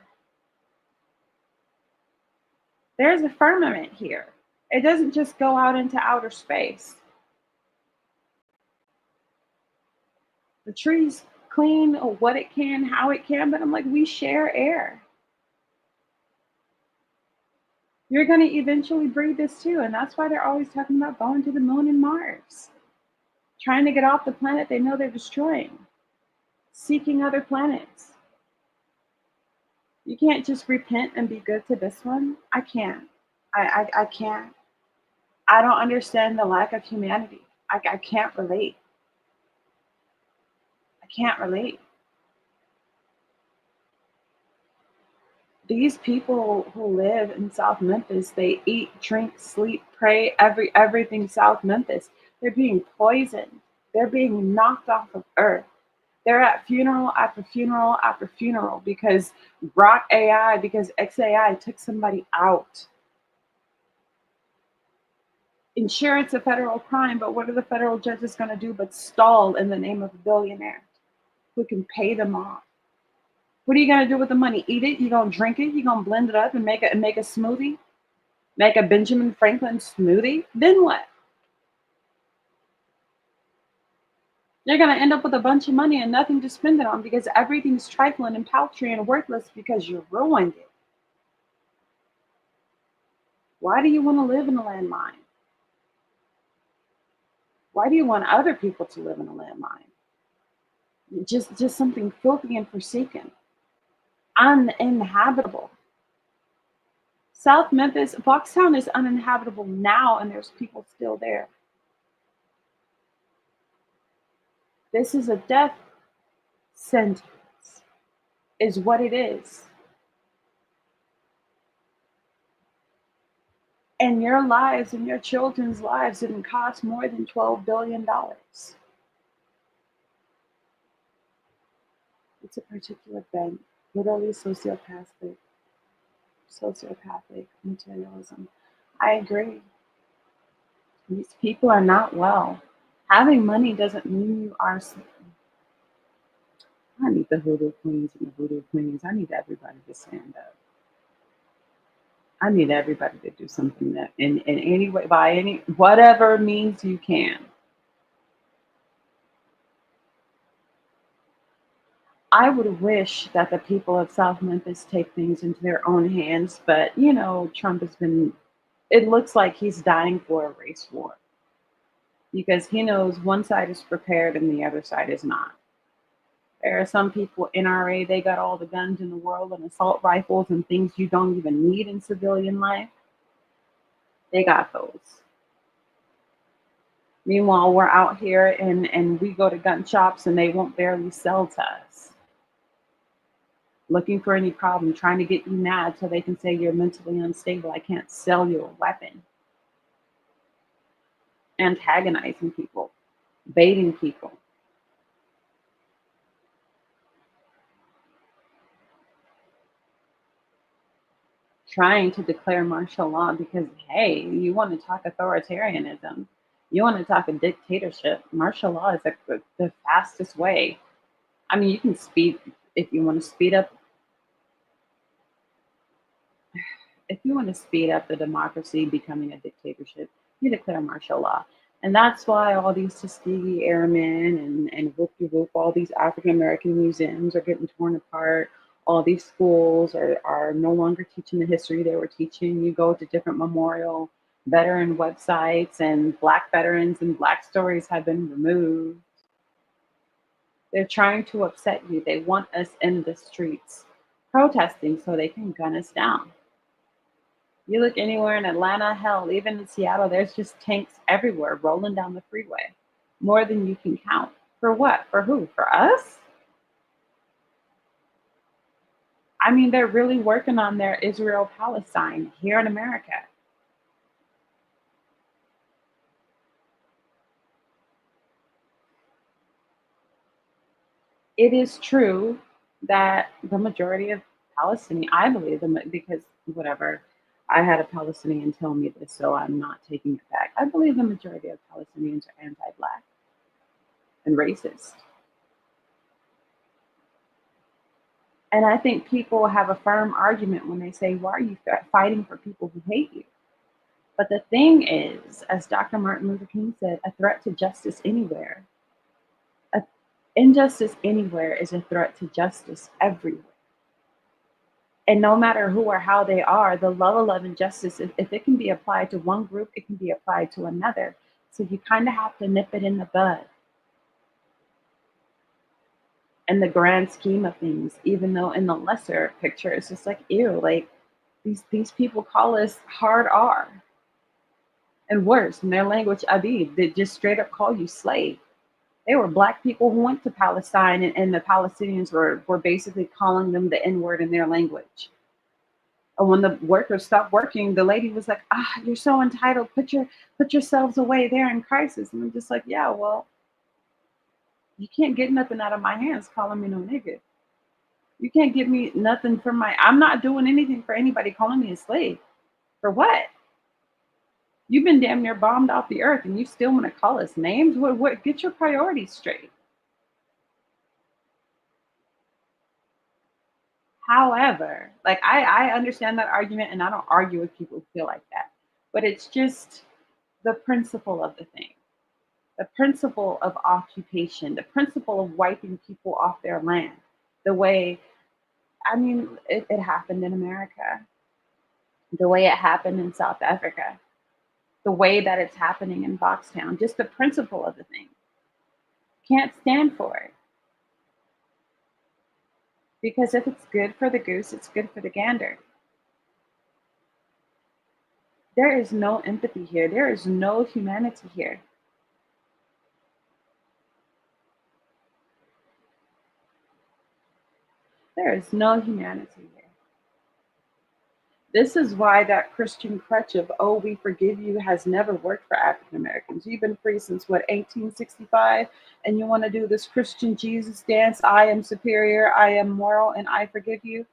There's a firmament here. It doesn't just go out into outer space. The trees clean what it can, how it can, but I'm like, we share air. You're going to eventually breathe this too, and that's why they're always talking about going to the moon and Mars. Trying to get off the planet they know they're destroying. Seeking other planets. You can't just repent and be good to this one. I can't. I can't. I don't understand the lack of humanity. I can't relate. I can't relate. These people who live in South Memphis, they eat, drink, sleep, pray, everything South Memphis. They're being poisoned. They're being knocked off of earth. They're at funeral after funeral after funeral because Grok AI, because XAI took somebody out. Insurance a federal crime, but what are the federal judges going to do but stall in the name of a billionaire who can pay them off? What are you going to do with the money? Eat it? You're going to drink it? You're going to blend it up and make a smoothie? Make a Benjamin Franklin smoothie? Then what? You're going to end up with a bunch of money and nothing to spend it on because everything's trifling and paltry and worthless because you ruined it. Why do you want to live in a landmine? Why do you want other people to live in a landmine? Just something filthy and forsaken. Uninhabitable. South Memphis, Foxtown is uninhabitable now, and there's people still there. This is a death sentence, is what it is. And your lives and your children's lives didn't cost more than $12 billion. It's a particular bent, literally sociopathic materialism. I agree. These people are not well. Having money doesn't mean you are. I need the hoodoo queens and the voodoo queens. I need everybody to stand up. I need everybody to do something that in any way, by any whatever means you can. I would wish that the people of South Memphis take things into their own hands, but Trump has been, it looks like he's dying for a race war because he knows one side is prepared and the other side is not. There are some people, NRA, they got all the guns in the world and assault rifles and things you don't even need in civilian life. They got those. Meanwhile, we're out here and we go to gun shops and they won't barely sell to us. Looking for any problem, trying to get you mad so they can say you're mentally unstable. I can't sell you a weapon. Antagonizing people, baiting people. Trying to declare martial law because, hey, you want to talk authoritarianism. You want to talk a dictatorship. Martial law is the fastest way. I mean, you can speed, if you want to speed up. If you want to speed up the democracy becoming a dictatorship, you declare martial law. And that's why all these Tuskegee Airmen and Whoop-de-Whoop, all these African American museums are getting torn apart. All these schools are no longer teaching the history they were teaching. You go to different memorial veteran websites, and Black veterans and Black stories have been removed. They're trying to upset you. They want us in the streets protesting so they can gun us down. You look anywhere in Atlanta, hell, even in Seattle, there's just tanks everywhere rolling down the freeway. More than you can count. For what? For who? For us? I mean, they're really working on their Israel-Palestine here in America. It is true that the majority of Palestinians, I believe them, because whatever, I had a Palestinian tell me this, so I'm not taking it back. I believe the majority of Palestinians are anti-Black and racist. And I think people have a firm argument when they say, why are you fighting for people who hate you? But the thing is, as Dr. Martin Luther King said, a threat to justice anywhere. Injustice anywhere is a threat to justice everywhere. And no matter who or how they are, the level of injustice, if it can be applied to one group, it can be applied to another. So you kind of have to nip it in the bud. In the grand scheme of things, even though in the lesser picture, it's just like, ew, like these people call us hard R. And worse, in their language, Abid, they just straight up call you slave. They were Black people who went to Palestine, and the Palestinians were basically calling them the N-word in their language. And when the workers stopped working, the lady was like, you're so entitled, put yourselves away, they're in crisis. And I'm just like, yeah, well, you can't get nothing out of my hands calling me no nigga. You can't give me nothing from I'm not doing anything for anybody calling me a slave. For what? You've been damn near bombed off the earth and you still want to call us names? What? Get your priorities straight. However, like I understand that argument, and I don't argue with people who feel like that. But it's just the principle of the thing. The principle of occupation, the principle of wiping people off their land. The way, I mean, it happened in America. The way it happened in South Africa. The way that it's happening in Boxtown, just the principle of the thing. Can't stand for it. Because if it's good for the goose, it's good for the gander. There is no empathy here. There is no humanity here. There is no humanity here. This is why that Christian crutch of, oh, we forgive you has never worked for African Americans. You've been free since, 1865? And you want to do this Christian Jesus dance, I am superior, I am moral, and I forgive you?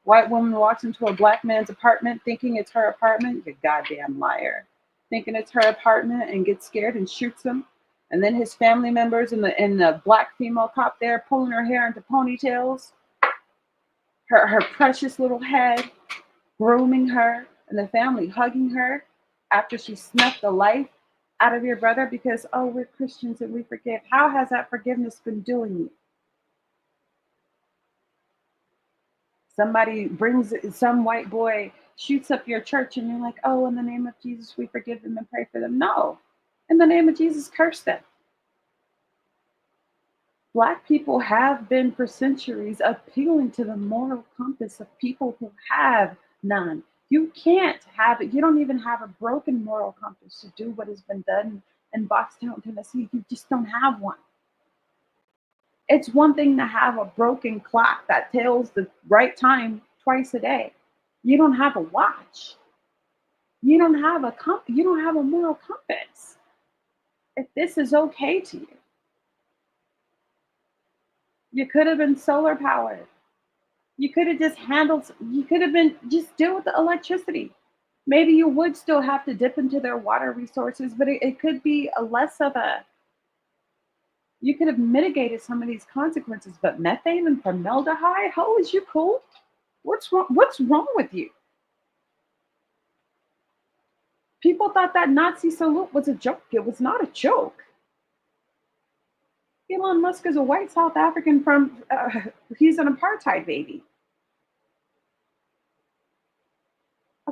White woman walks into a Black man's apartment thinking it's her apartment. You goddamn liar. Thinking it's her apartment and gets scared and shoots him. And then his family members and the Black female cop there pulling her hair into ponytails. Her precious little head, grooming her, and the family hugging her after she snuffed the life out of your brother because, oh, we're Christians and we forgive. How has that forgiveness been doing you? Somebody some white boy shoots up your church and you're like, oh, in the name of Jesus, we forgive them and pray for them. No, in the name of Jesus, curse them. Black people have been for centuries appealing to the moral compass of people who have none. You can't have it. You don't even have a broken moral compass to do what has been done in Boxtown, Tennessee. You just don't have one. It's one thing to have a broken clock that tells the right time twice a day. You don't have a watch. You don't have you don't have a moral compass. If this is okay to you. You could have been solar powered. You could have just just deal with the electricity. Maybe you would still have to dip into their water resources, but it could be you could have mitigated some of these consequences, but methane and formaldehyde, how is you cool? What's wrong with you? People thought that Nazi salute was a joke. It was not a joke. Elon Musk is a white South African he's an apartheid baby.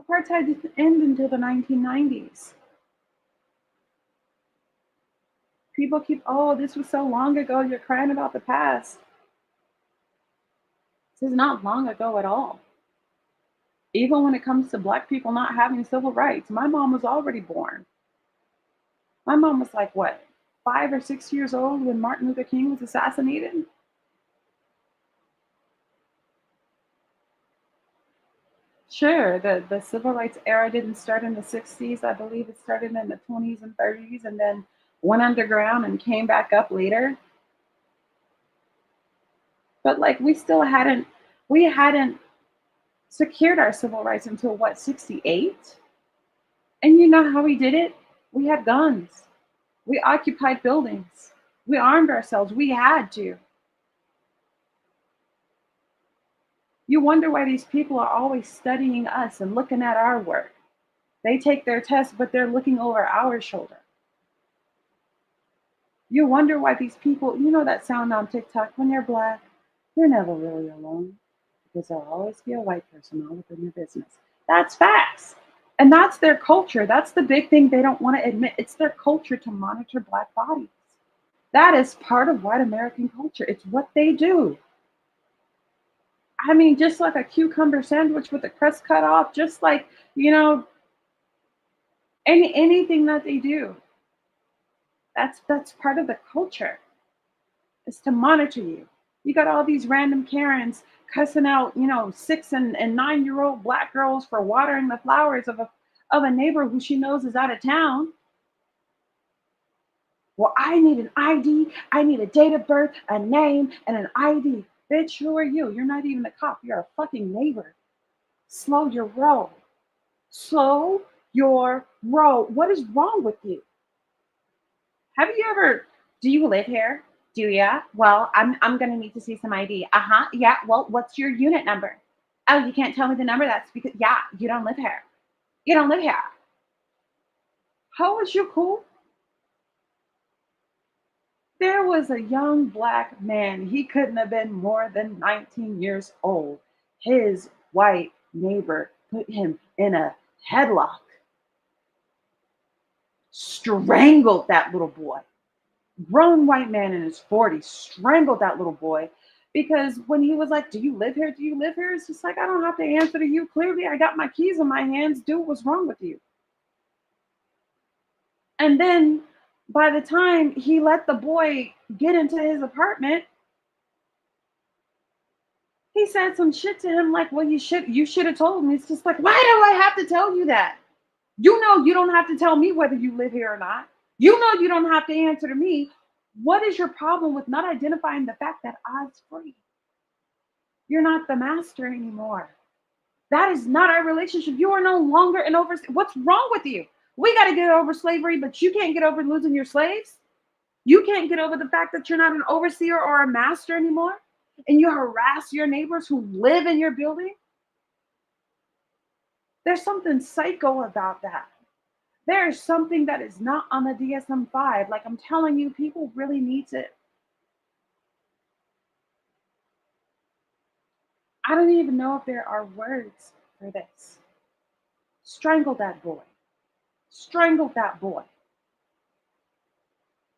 Apartheid didn't end until the 1990s. People keep, oh, this was so long ago, you're crying about the past. This is not long ago at all. Even when it comes to Black people not having civil rights, my mom was already born. My mom was like, what, 5 or 6 years old when Martin Luther King was assassinated? Sure, the civil rights era didn't start in the 60s. I believe it started in the 20s and 30s and then went underground and came back up later. But like we hadn't secured our civil rights until what, 68? And you know how we did it? We had guns. We occupied buildings. We armed ourselves. We had to. You wonder why these people are always studying us and looking at our work. They take their tests, but they're looking over our shoulder. You wonder why these people, you know that sound on TikTok, when you're Black, you're never really alone because there'll always be a white person all up in your business. That's facts. And that's their culture. That's the big thing they don't want to admit. It's their culture to monitor Black bodies. That is part of white American culture. It's what they do. I mean, just like a cucumber sandwich with the crust cut off, just like, anything that they do. That's part of the culture. Is to monitor you. You got all these random Karens cussing out, 6 and 9-year-old Black girls for watering the flowers of a neighbor who she knows is out of town. Well, I need an ID, I need a date of birth, a name, and an ID. Bitch, who are you? You're not even a cop. You're a fucking neighbor. Slow your roll. Slow your roll. What is wrong with you? Do you live here? Do ya? Well, I'm gonna need to see some ID. Uh-huh. Yeah. Well, what's your unit number? Oh, you can't tell me the number? That's because you don't live here. You don't live here. How is you cool? There was a young Black man. He couldn't have been more than 19 years old. His white neighbor put him in a headlock, strangled that little boy. Grown white man in his 40s strangled that little boy because when he was like, do you live here? Do you live here? It's just like, I don't have to answer to you. Clearly, I got my keys in my hands. Dude, what's wrong with you? And then by the time he let the boy get into his apartment, he said some shit to him like, well, you should have told me. It's just like, why do I have to tell you that? You know you don't have to tell me whether you live here or not. You know you don't have to answer to me. What is your problem with not identifying the fact that I's free? You're not the master anymore. That is not our relationship. You are no longer an overseer. What's wrong with you? We got to get over slavery, but you can't get over losing your slaves. You can't get over the fact that you're not an overseer or a master anymore. And you harass your neighbors who live in your building. There's something psycho about that. There is something that is not on the DSM-5. Like I'm telling you, people really need it. I don't even know if there are words for this. Strangle that boy. Strangle that boy.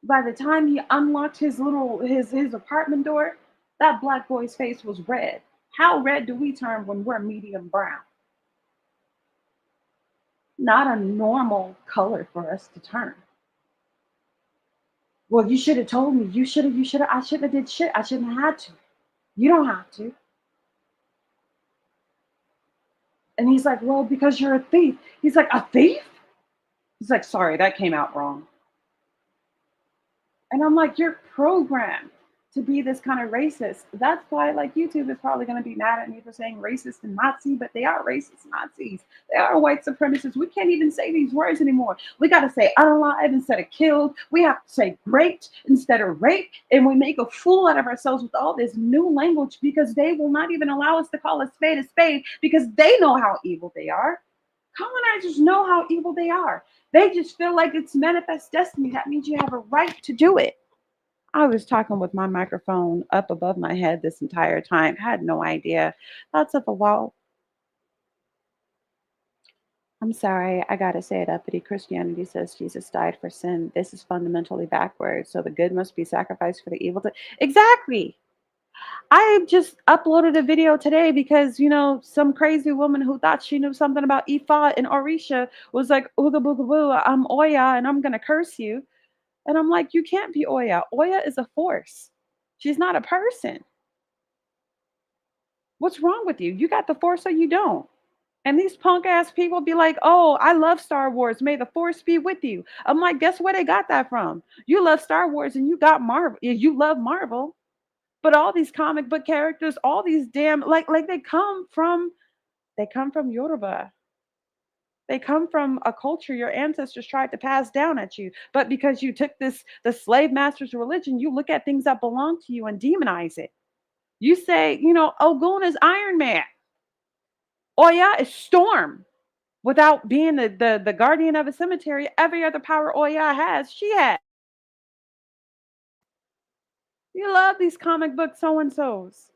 By the time he unlocked his apartment door, that Black boy's face was red. How red do we turn when we're medium brown? Not a normal color for us to turn. Well, you should have told me. I shouldn't have did shit. I shouldn't have had to. You don't have to. And he's like, well, because you're a thief. He's like, a thief? He's like, sorry, that came out wrong. And I'm like, you're programmed to be this kind of racist. That's why, like, YouTube is probably going to be mad at me for saying racist and Nazi, but they are racist Nazis. They are white supremacists. We can't even say these words anymore. We got to say unalive instead of killed. We have to say raped instead of rape. And we make a fool out of ourselves with all this new language because they will not even allow us to call a spade because they know how evil they are. Colonizers know how evil they are. They just feel like it's manifest destiny. That means you have a right to do it. I was talking with my microphone up above my head this entire time. Had no idea. Thoughts of a wall. I'm sorry, I gotta say it, uppity Christianity says Jesus died for sin. This is fundamentally backwards. So the good must be sacrificed for the evil. Exactly. I just uploaded a video today because, some crazy woman who thought she knew something about Ifa and Orisha was like, Ooga booga boo, I'm Oya and I'm going to curse you. And I'm like, you can't be Oya. Oya is a force. She's not a person. What's wrong with you? You got the force or you don't. And these punk ass people be like, oh, I love Star Wars. May the force be with you. I'm like, guess where they got that from? You love Star Wars and you got Marvel. You love Marvel. But all these comic book characters, all these damn like they come from Yoruba. They come from a culture your ancestors tried to pass down at you. But because you took the slave master's religion, you look at things that belong to you and demonize it. You say, Ogun is Iron Man. Oya is Storm. Without being the guardian of a cemetery, every other power Oya has, she had. You love these comic book so and so's.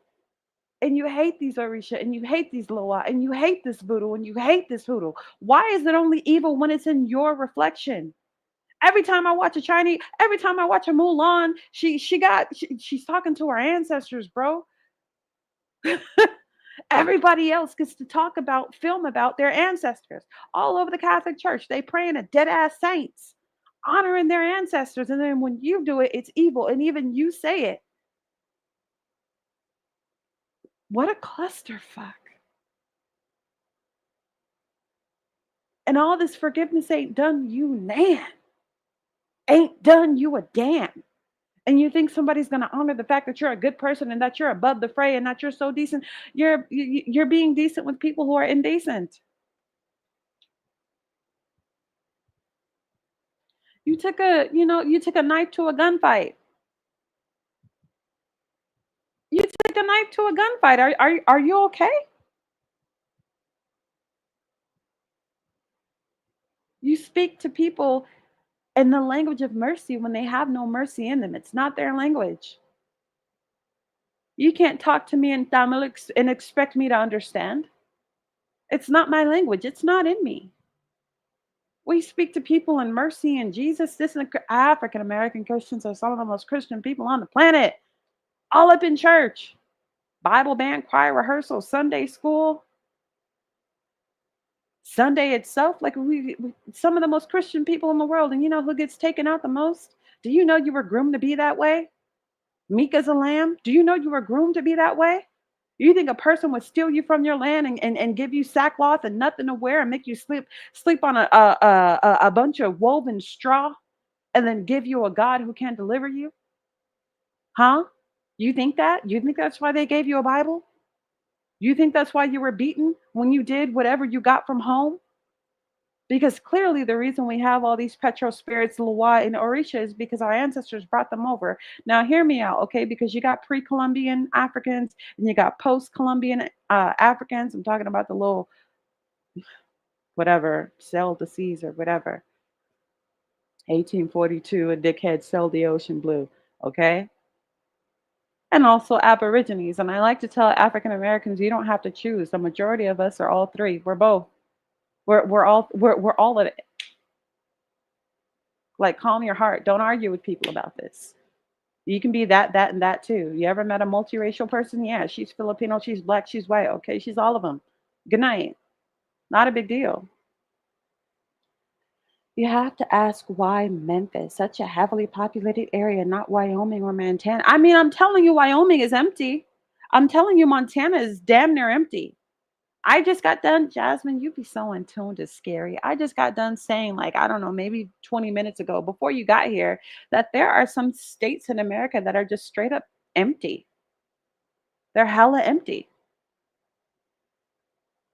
And you hate these Orisha, and you hate these Loa, and you hate this voodoo, and you hate this hoodoo. Why is it only evil when it's in your reflection? Every time I watch a Mulan, she's talking to her ancestors, bro. Everybody else gets to talk about, film about their ancestors. All over the Catholic Church, they praying to dead ass saints, honoring their ancestors. And then when you do it, it's evil. And even you say it. What a clusterfuck. And all this forgiveness ain't done you nan. Ain't done you a damn. And you think somebody's going to honor the fact that you're a good person and that you're above the fray and that you're so decent. You're being decent with people who are indecent. You took a knife to a gunfight. You took a knife to a gunfight. Are you okay? You speak to people in the language of mercy when they have no mercy in them. It's not their language. You can't talk to me in Tamil and expect me to understand. It's not my language. It's not in me. We speak to people in mercy and Jesus. This is African American Christians are some of the most Christian people on the planet. All up in church, Bible band, choir rehearsal, Sunday school, Sunday itself. Like we some of the most Christian people in the world. And you know who gets taken out the most? Do you know you were groomed to be that way? Meek as a lamb. Do you know you were groomed to be that way? You think a person would steal you from your land and give you sackcloth and nothing to wear and make you sleep on a bunch of woven straw and then give you a God who can deliver you? Huh? You think that? You think that's why they gave you a Bible? You think that's why you were beaten when you did whatever you got from home? Because clearly the reason we have all these petro spirits, Luwa and Orisha, is because our ancestors brought them over. Now hear me out, okay? Because you got pre-Columbian Africans and you got post-Columbian Africans. I'm talking about the little whatever, sailed the seas or whatever. 1842, a dickhead sailed the ocean blue, okay? And also Aborigines. And I like to tell African Americans, you don't have to choose. The majority of us are all three. We're both. We're all of it. Like, calm your heart. Don't argue with people about this. You can be that, and that too. You ever met a multiracial person? Yeah, she's Filipino, she's black, she's white. Okay, she's all of them. Good night. Not a big deal. You have to ask why Memphis, such a heavily populated area, not Wyoming or Montana. I mean, I'm telling you, Wyoming is empty. I'm telling you, Montana is damn near empty. I just got done, Jasmine, you'd be so in tune to scary. I just got done saying, like, I don't know, maybe 20 minutes ago, before you got here, that there are some states in America that are just straight up empty. They're hella empty.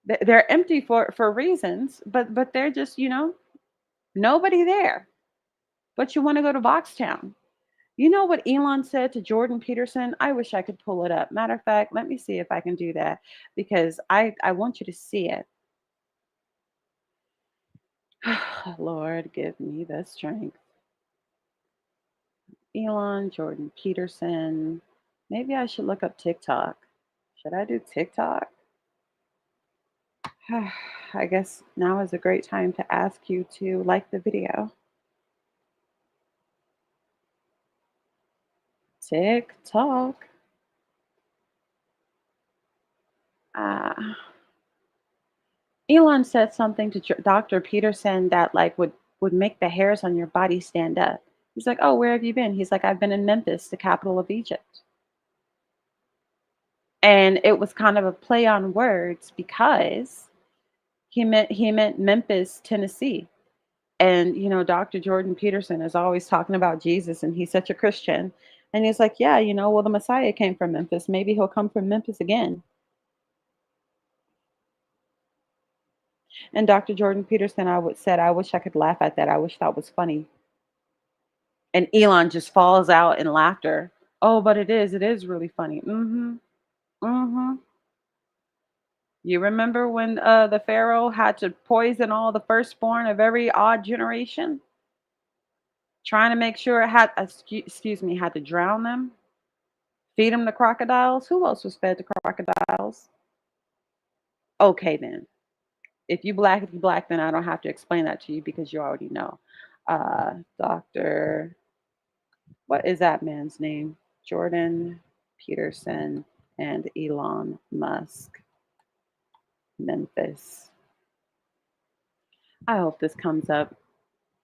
They're empty for reasons, but they're just, nobody there. But you want to go to Boxtown. You know what Elon said to Jordan Peterson? I wish I could pull it up. Matter of fact, let me see if I can do that because I want you to see it. Lord, give me the strength. Elon, Jordan Peterson. Maybe I should look up TikTok. Should I do TikTok? I guess now is a great time to ask you to like the video. TikTok. Uh, Elon said something to Dr. Peterson that like would make the hairs on your body stand up. He's like, "Oh, where have you been?" He's like, "I've been in Memphis, the capital of Egypt." And it was kind of a play on words because he meant Memphis, Tennessee. And Dr. Jordan Peterson is always talking about Jesus, and he's such a Christian. And he's like, "Yeah, well, the Messiah came from Memphis. Maybe he'll come from Memphis again." And Dr. Jordan Peterson, said, "I wish I could laugh at that. I wish that was funny." And Elon just falls out in laughter. "Oh, but it is really funny." Mm-hmm. Mm-hmm. You remember when the Pharaoh had to poison all the firstborn of every odd generation, trying to make sure it had, excuse me, had to drown them, feed them to crocodiles? Who else was fed to crocodiles? Okay, then. If you black, then I don't have to explain that to you because you already know. Dr. What is that man's name? Jordan Peterson and Elon Musk. Memphis. I hope this comes up.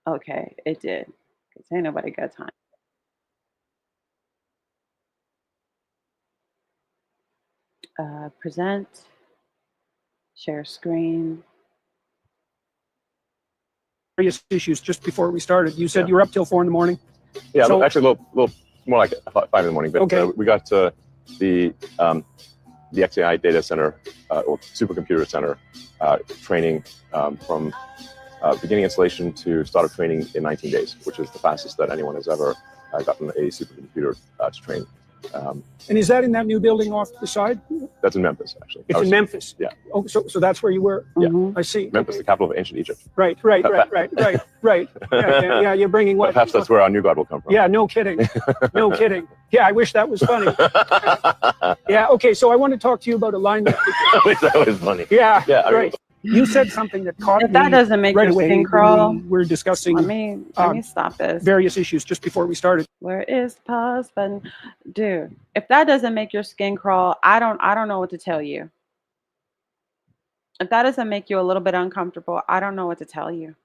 Okay, it did. Because ain't nobody got time. Present. Share screen. Various issues just before we started. You said you were up till 4 in the morning. Yeah, So- actually a little more like 5 in the morning. But Okay. We got the XAI data center or supercomputer center training from beginning installation to start of training in 19 days, which is the fastest that anyone has ever gotten a supercomputer to train. And is that in that new building off the side? That's in Memphis, actually. It's in Memphis. Yeah. Oh, so that's where you were? Yeah. I see. Memphis, the capital of ancient Egypt. Right. Yeah, you're bringing what? Perhaps that's where our new God will come from. Yeah, no kidding. No kidding. Yeah, I wish that was funny. Yeah, okay, so I want to talk to you about alignment. I wish that was funny. Yeah, Yeah, right. You said something that caught If me that doesn't make right your away skin when crawl, we were discussing let me stop this. various issues just before we started. Where is the pause button? Dude, if that doesn't make your skin crawl, I don't know what to tell you. If that doesn't make you a little bit uncomfortable, I don't know what to tell you.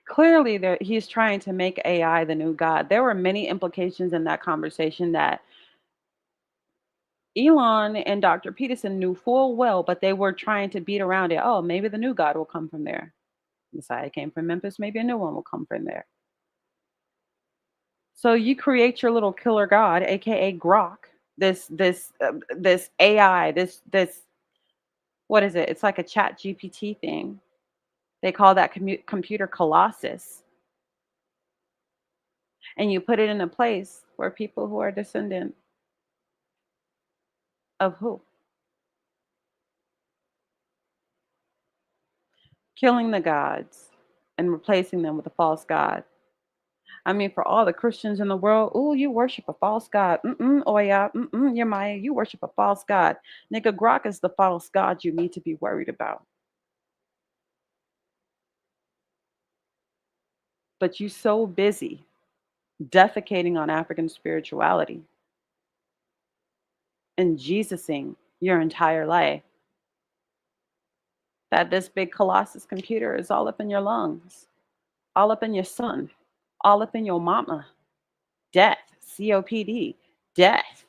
Clearly, he's trying to make AI the new God. There were many implications in that conversation that Elon and Dr. Peterson knew full well, but they were trying to beat around it. Oh, maybe the new God will come from there. Messiah came from Memphis. Maybe a new one will come from there. So you create your little killer God, aka Grok. This AI. This what is it? It's like a Chat GPT thing. They call that computer Colossus. And you put it in a place where people who are descendant of who? Killing the gods and replacing them with a false god. I mean, for all the Christians in the world, oh, you worship a false god. Oh yeah, you're Maya, you worship a false god. Nigga, Grok is the false god you need to be worried about. But you so busy defecating on African spirituality and Jesusing your entire life that this big Colossus computer is all up in your lungs, all up in your son, all up in your mama. Death, COPD, death,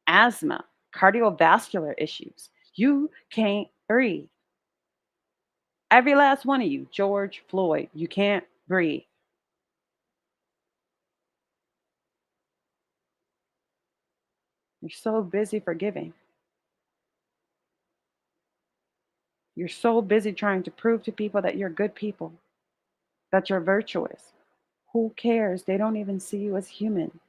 asthma, cardiovascular issues. You can't breathe. Every last one of you, George Floyd, you can't breathe. You're so busy forgiving. You're so busy trying to prove to people that you're good people, that you're virtuous. Who cares? They don't even see you as human.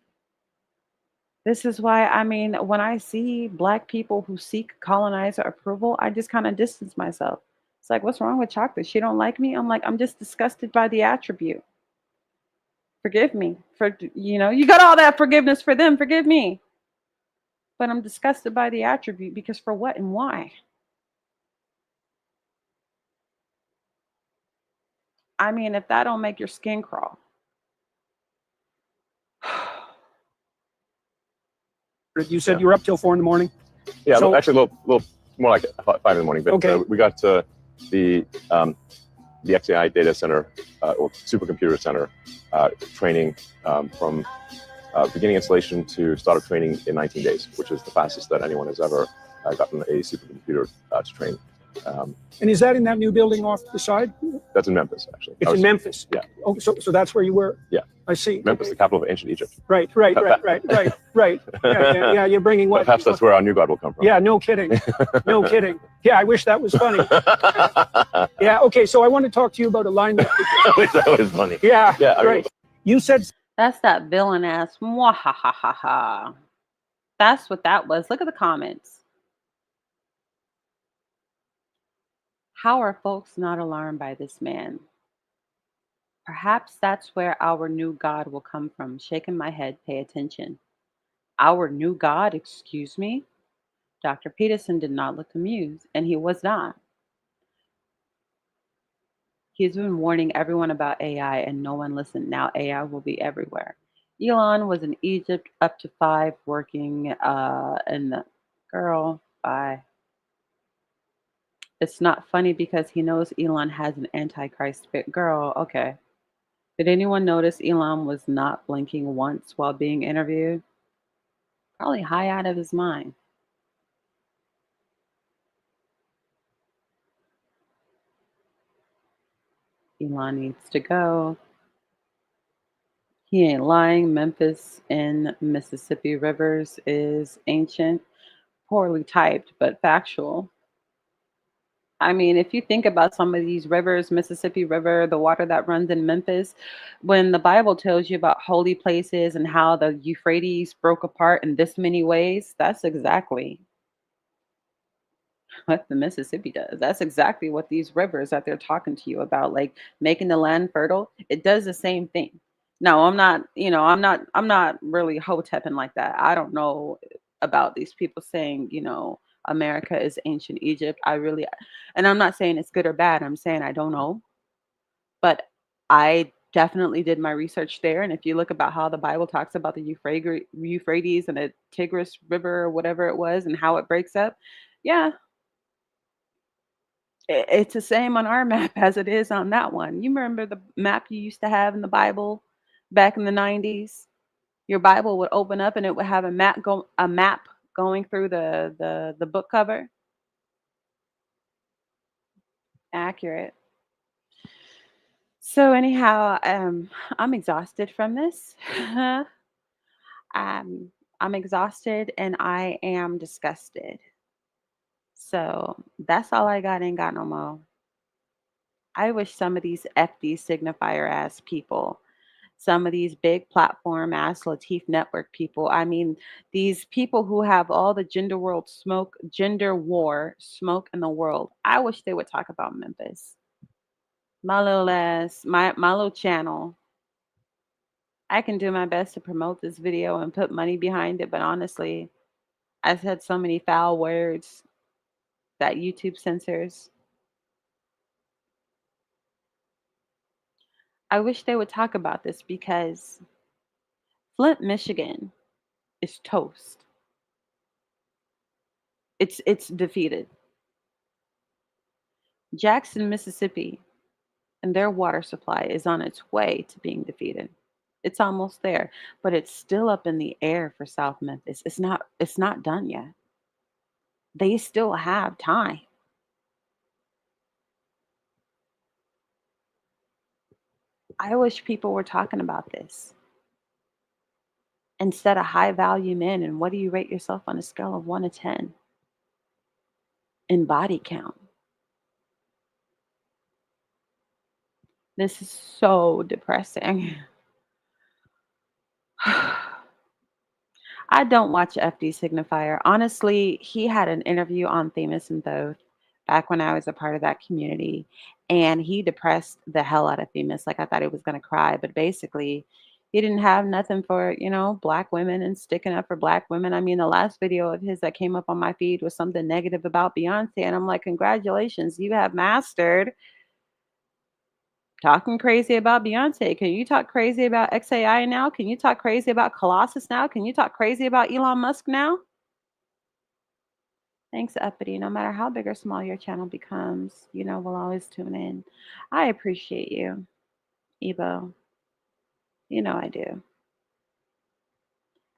This is why, I mean, when I see Black people who seek colonizer approval, I just kind of distance myself. It's like, what's wrong with chocolate? She don't like me? I'm like, I'm just disgusted by the attribute. Forgive me. You got all that forgiveness for them. Forgive me. But I'm disgusted by the attribute because for what and why? I mean, if that don't make your skin crawl. You said you were up till 4 in the morning. Yeah, So- actually, a little more like 5 in the morning. But Okay. we got the XAI data center or supercomputer center training from beginning installation to start of training in 19 days, which is the fastest that anyone has ever gotten a supercomputer to train. And is that in that new building off the side? That's in Memphis, actually. It's in Memphis. Yeah. Oh, so that's where you were. Yeah. I see. Memphis, the capital of ancient Egypt. Right. Yeah, you're bringing what? Perhaps that's where our new God will come from. Yeah, no kidding. No kidding. Yeah, I wish that was funny. Yeah, okay, so I want to talk to you about alignment. I wish that was funny. Yeah, Yeah, right. You said That's that villain ass. Mwahahaha. That's what that was. Look at the comments. How are folks not alarmed by this man? Perhaps that's where our new God will come from. Shaking my head, pay attention. Our new God, excuse me? Dr. Peterson did not look amused, and he was not. He's been warning everyone about AI, and no one listened. Now AI will be everywhere. Elon was in Egypt up to 5 working in the girl. Bye. It's not funny because he knows Elon has an antichrist spirit. Girl, okay. Did anyone notice Elon was not blinking once while being interviewed? Probably high out of his mind. Elon needs to go. He ain't lying. Memphis in Mississippi rivers is ancient, poorly typed, but factual. I mean, if you think about some of these rivers, Mississippi River, the water that runs in Memphis, when the Bible tells you about holy places and how the Euphrates broke apart in this many ways, that's exactly what the Mississippi does. That's exactly what these rivers that they're talking to you about, like making the land fertile, it does the same thing. No, I'm not really hotepping like that. I don't know about these people saying, America is ancient Egypt. And I'm not saying it's good or bad. I'm saying I don't know. But I definitely did my research there. And if you look about how the Bible talks about the Euphrates and the Tigris River or whatever it was and how it breaks up, yeah, it's the same on our map as it is on that one. You remember the map you used to have in the Bible back in the 90s? Your Bible would open up and it would have a map going through the book cover. Accurate. So anyhow, I'm exhausted from this. I'm exhausted and I am disgusted. So that's all I got. Ain't got no more. I wish some of these FD signifier ass people, some of these big platform ass Latif network people, I mean, these people who have all the gender war smoke in the world, I wish they would talk about Memphis. My little ass, my little channel. I can do my best to promote this video and put money behind it, but honestly, I said so many foul words that YouTube censors. I wish they would talk about this because Flint, Michigan is toast. It's defeated. Jackson, Mississippi, and their water supply is on its way to being defeated. It's almost there, but it's still up in the air for South Memphis. It's not done yet. They still have time. I wish people were talking about this instead of high value men and what do you rate yourself on a scale of 1 to 10 in body count. This is so depressing. I don't watch FD Signifier. Honestly, he had an interview on Themis and Thoth back when I was a part of that community, and he depressed the hell out of Themis. Like I thought he was going to cry, but basically, He didn't have nothing for, black women and sticking up for black women. I mean, the last video of his that came up on my feed was something negative about Beyonce. And I'm like, congratulations, you have mastered talking crazy about Beyonce. Can you talk crazy about XAI now? Can you talk crazy about Colossus now? Can you talk crazy about Elon Musk now? Thanks, Uppity. No matter how big or small your channel becomes, we'll always tune in. I appreciate you, Ebo. I do.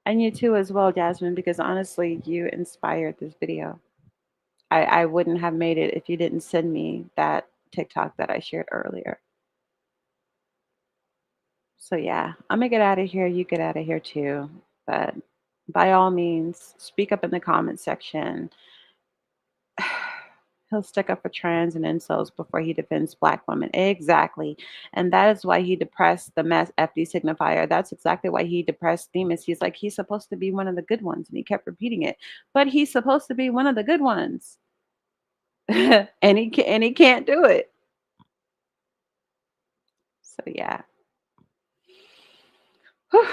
And you too as well, Jasmine, because honestly, you inspired this video. I wouldn't have made it if you didn't send me that TikTok that I shared earlier. So yeah, I'm gonna get out of here. You get out of here too. But by all means, speak up in the comment section. He'll stick up for trans and incels before he defends black women. Exactly. And that is why he depressed the mess FD signifier. That's exactly why he depressed Demas. He's like, he's supposed to be one of the good ones. And he kept repeating it. But he's supposed to be one of the good ones. and he can't do it. So yeah. Whew.